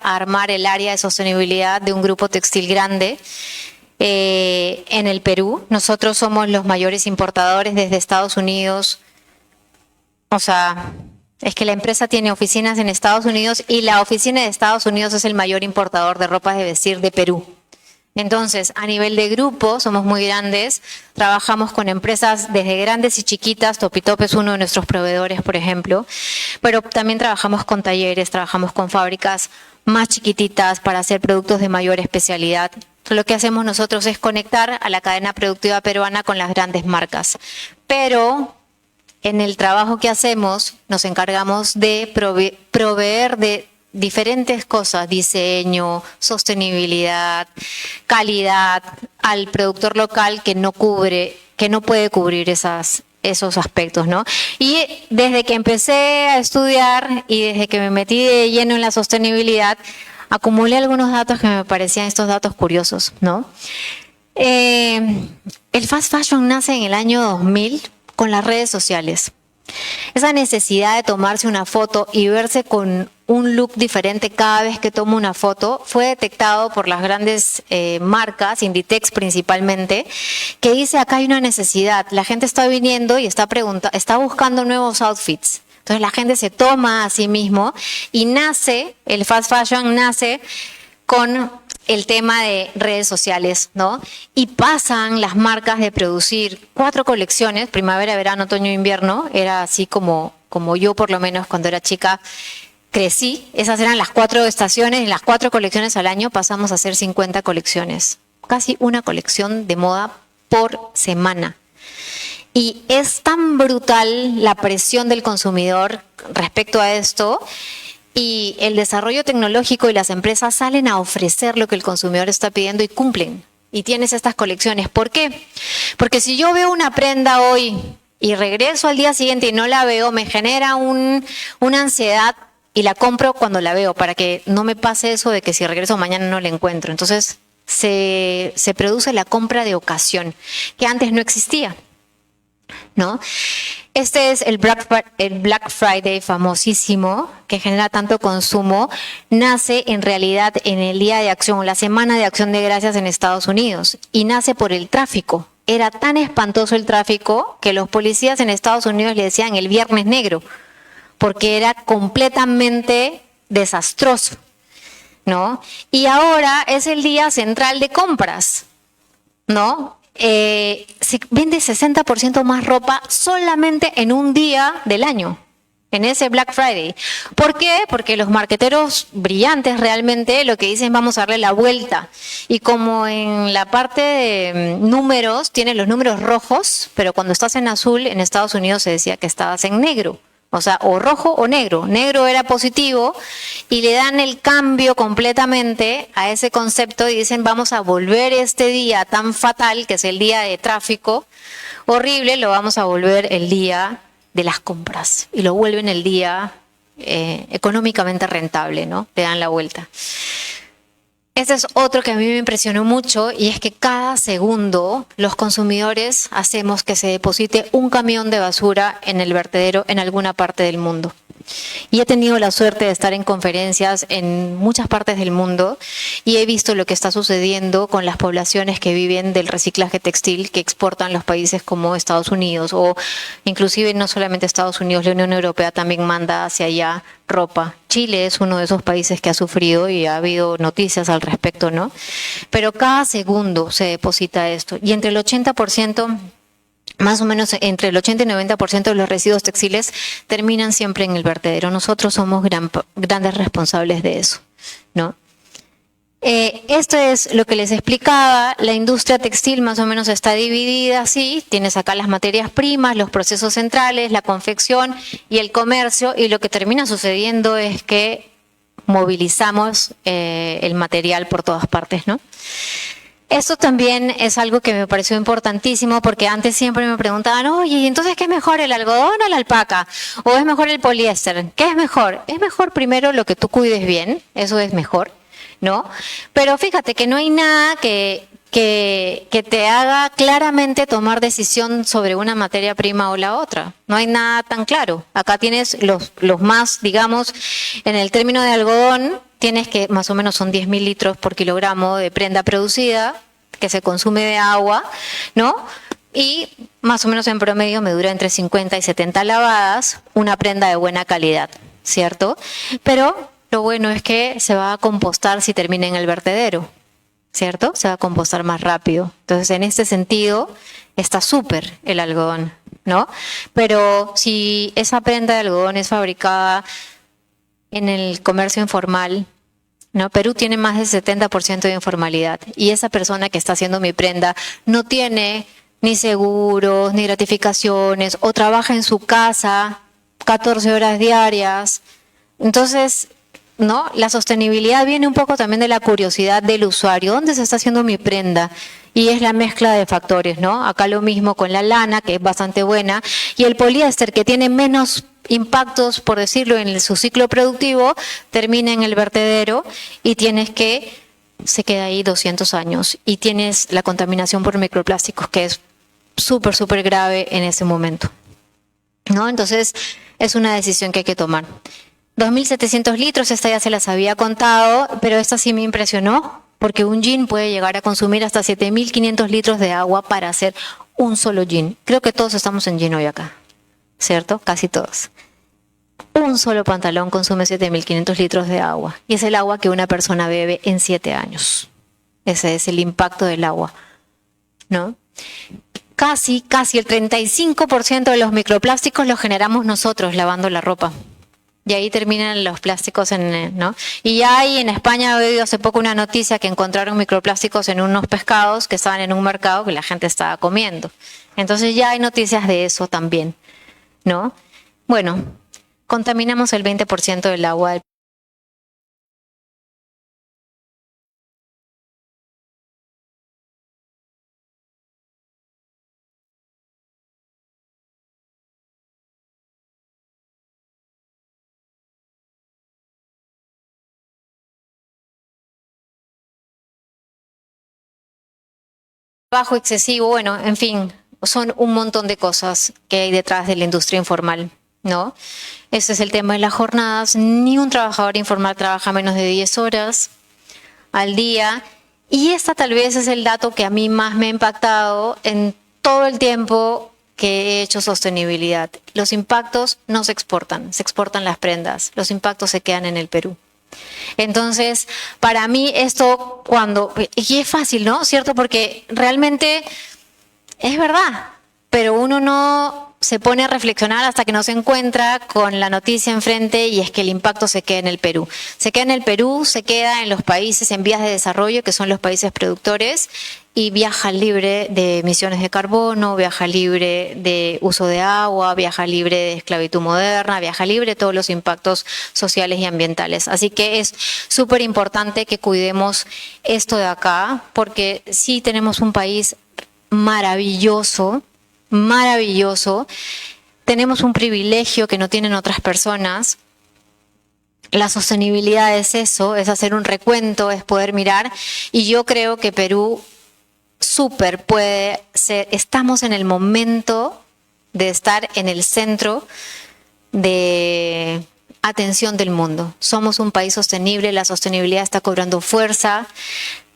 armar el área de sostenibilidad de un grupo textil grande en el Perú. Nosotros somos los mayores importadores desde Estados Unidos. O sea, es que la empresa tiene oficinas en Estados Unidos y la oficina de Estados Unidos es el mayor importador de ropa de vestir de Perú. Entonces, a nivel de grupo, somos muy grandes, trabajamos con empresas desde grandes y chiquitas, Topitop es uno de nuestros proveedores, por ejemplo, pero también trabajamos con talleres, trabajamos con fábricas más chiquititas para hacer productos de mayor especialidad. Lo que hacemos nosotros es conectar a la cadena productiva peruana con las grandes marcas, pero en el trabajo que hacemos nos encargamos de proveer de diferentes cosas, diseño, sostenibilidad, calidad, al productor local que no puede cubrir esos aspectos, ¿no? Y desde que empecé a estudiar y desde que me metí de lleno en la sostenibilidad, acumulé algunos datos que me parecían estos datos curiosos, ¿no? El fast fashion nace en el año 2000 con las redes sociales. Esa necesidad de tomarse una foto y verse con un look diferente cada vez que tomo una foto fue detectado por las grandes marcas, Inditex principalmente, que dice acá hay una necesidad, la gente está viniendo y está buscando nuevos outfits. Entonces la gente se toma a sí mismo y el fast fashion nace con el tema de redes sociales, ¿no? Y pasan las marcas de producir 4 colecciones, primavera, verano, otoño, invierno, era así como yo por lo menos cuando era chica crecí, esas eran las 4 estaciones, en las 4 colecciones al año pasamos a hacer 50 colecciones, casi una colección de moda por semana. Y es tan brutal la presión del consumidor respecto a esto, y el desarrollo tecnológico y las empresas salen a ofrecer lo que el consumidor está pidiendo y cumplen. Y tienes estas colecciones. ¿Por qué? Porque si yo veo una prenda hoy y regreso al día siguiente y no la veo, me genera una ansiedad y la compro cuando la veo para que no me pase eso de que si regreso mañana no la encuentro. Entonces se produce la compra de ocasión, que antes no existía, ¿no? Este es el Black Friday famosísimo, que genera tanto consumo. Nace en realidad en el Día de Acción, o la Semana de Acción de Gracias en Estados Unidos, y nace por el tráfico. Era tan espantoso el tráfico que los policías en Estados Unidos le decían el Viernes Negro, porque era completamente desastroso, ¿no? Y ahora es el Día Central de Compras, ¿no? Se vende 60% más ropa solamente en un día del año, en ese Black Friday. ¿Por qué? Porque los marqueteros brillantes realmente lo que dicen vamos a darle la vuelta. Y como en la parte de números, tienen los números rojos, pero cuando estás en azul, en Estados Unidos se decía que estabas en negro. O sea, o rojo o negro. Negro era positivo y le dan el cambio completamente a ese concepto y dicen vamos a volver este día tan fatal, que es el día de tráfico horrible, lo vamos a volver el día de las compras. Y lo vuelven el día económicamente rentable, ¿no? Le dan la vuelta. Este es otro que a mí me impresionó mucho y es que cada segundo los consumidores hacemos que se deposite un camión de basura en el vertedero en alguna parte del mundo. Y he tenido la suerte de estar en conferencias en muchas partes del mundo y he visto lo que está sucediendo con las poblaciones que viven del reciclaje textil que exportan los países como Estados Unidos o inclusive no solamente Estados Unidos, la Unión Europea también manda hacia allá ropa. Chile es uno de esos países que ha sufrido y ha habido noticias al respecto, ¿no? Pero cada segundo se deposita esto y entre el 80%... más o menos entre el 80 y 90% de los residuos textiles terminan siempre en el vertedero. Nosotros somos grandes responsables de eso, ¿no? Esto es lo que les explicaba. La industria textil más o menos está dividida así. Tienes acá las materias primas, los procesos centrales, la confección y el comercio. Y lo que termina sucediendo es que movilizamos el material por todas partes, ¿no? Esto también es algo que me pareció importantísimo porque antes siempre me preguntaban, oye, ¿y entonces qué es mejor, el algodón o la alpaca? ¿O es mejor el poliéster? ¿Qué es mejor? Es mejor primero lo que tú cuides bien, eso es mejor, ¿no? Pero fíjate que no hay nada que te haga claramente tomar decisión sobre una materia prima o la otra. No hay nada tan claro. Acá tienes los más, digamos, en el término de algodón, tienes que más o menos son 10.000 litros por kilogramo de prenda producida que se consume de agua, ¿no? Y más o menos en promedio me dura entre 50 y 70 lavadas una prenda de buena calidad, ¿cierto? Pero lo bueno es que se va a compostar si termina en el vertedero, ¿cierto? Se va a compostar más rápido. Entonces, en este sentido, está súper el algodón, ¿no? Pero si esa prenda de algodón es fabricada en el comercio informal, ¿no? Perú tiene más del 70% de informalidad y esa persona que está haciendo mi prenda no tiene ni seguros, ni gratificaciones, o trabaja en su casa 14 horas diarias. Entonces, ¿no? La sostenibilidad viene un poco también de la curiosidad del usuario. ¿Dónde se está haciendo mi prenda? Y es la mezcla de factores, ¿no? Acá lo mismo con la lana, que es bastante buena, y el poliéster, que tiene menos impactos, por decirlo, en su ciclo productivo, termina en el vertedero y se queda ahí 200 años. Y tienes la contaminación por microplásticos, que es súper, súper grave en ese momento, ¿no? Entonces, es una decisión que hay que tomar. 2.700 litros, esta ya se las había contado, pero esta sí me impresionó, porque un jean puede llegar a consumir hasta 7.500 litros de agua para hacer un solo jean. Creo que todos estamos en jean hoy acá, ¿cierto? Casi todos. Un solo pantalón consume 7.500 litros de agua, y es el agua que una persona bebe en 7 años. Ese es el impacto del agua, ¿no? Casi el 35% de los microplásticos los generamos nosotros lavando la ropa. Y ahí terminan los plásticos, ¿no? Y ya hay en España, he oído hace poco una noticia que encontraron microplásticos en unos pescados que estaban en un mercado que la gente estaba comiendo. Entonces ya hay noticias de eso también, ¿no? Bueno, contaminamos el 20% del agua. Trabajo excesivo, bueno, en fin, son un montón de cosas que hay detrás de la industria informal, ¿no? Ese es el tema de las jornadas. Ni un trabajador informal trabaja menos de 10 horas al día. Y esta tal vez es el dato que a mí más me ha impactado en todo el tiempo que he hecho sostenibilidad. Los impactos no se exportan las prendas. Los impactos se quedan en el Perú. Entonces, para mí esto y es fácil, ¿no? ¿Cierto? Porque realmente es verdad, pero uno no se pone a reflexionar hasta que no se encuentra con la noticia enfrente, y es que el impacto se queda en el Perú. Se queda en el Perú, se queda en los países en vías de desarrollo, que son los países productores, y viaja libre de emisiones de carbono, viaja libre de uso de agua, viaja libre de esclavitud moderna, viaja libre de todos los impactos sociales y ambientales. Así que es súper importante que cuidemos esto de acá, porque sí tenemos un país maravilloso, maravilloso. Tenemos un privilegio que no tienen otras personas. La sostenibilidad es eso, es hacer un recuento, es poder mirar, y yo creo que Perú súper puede ser. Estamos en el momento de estar en el centro de atención del mundo. Somos un país sostenible, la sostenibilidad está cobrando fuerza,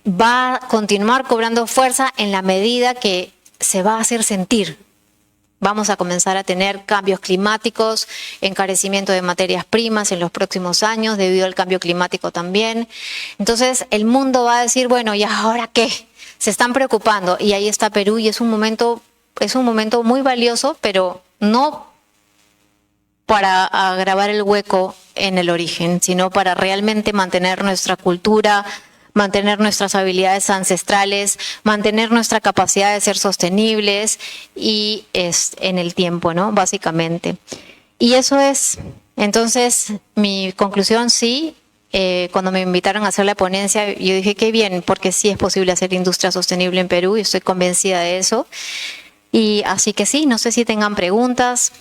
va a continuar cobrando fuerza en la medida que se va a hacer sentir. Vamos a comenzar a tener cambios climáticos, encarecimiento de materias primas en los próximos años debido al cambio climático también. Entonces el mundo va a decir, bueno, ¿y ahora qué? Se están preocupando, y ahí está Perú, y es un momento muy valioso, pero no para agravar el hueco en el origen, sino para realmente mantener nuestra cultura, mantener nuestras habilidades ancestrales, mantener nuestra capacidad de ser sostenibles y en el tiempo, ¿no? Básicamente. Y eso es, entonces, mi conclusión, sí. Cuando me invitaron a hacer la ponencia, yo dije qué bien, porque sí es posible hacer industria sostenible en Perú y estoy convencida de eso. Y así que sí, no sé si tengan preguntas.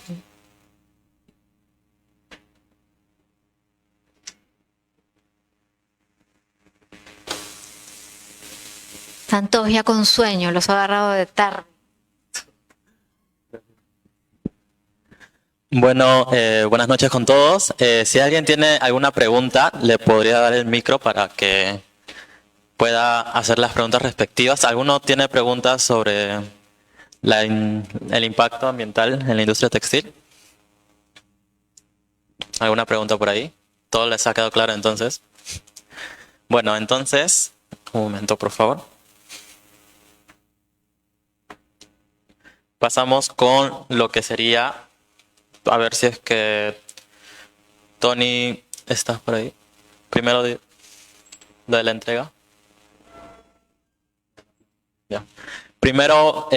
Están todos ya con sueño, los he agarrado de tarde. Bueno, buenas noches con todos. Si alguien tiene alguna pregunta, le podría dar el micro para que pueda hacer las preguntas respectivas. ¿Alguno tiene preguntas sobre el impacto ambiental en la industria textil? ¿Alguna pregunta por ahí? ¿Todo les ha quedado claro entonces? Bueno, entonces Un momento, por favor. Pasamos con lo que sería, a ver si es que Tony, ¿estás por ahí? Primero lo de la entrega. Ya. Primero,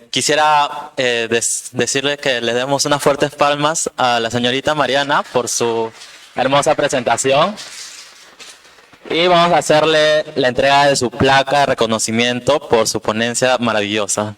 quisiera decirle que le demos unas fuertes palmas a la señorita Mariana por su hermosa presentación. Y vamos a hacerle la entrega de su placa de reconocimiento por su ponencia maravillosa.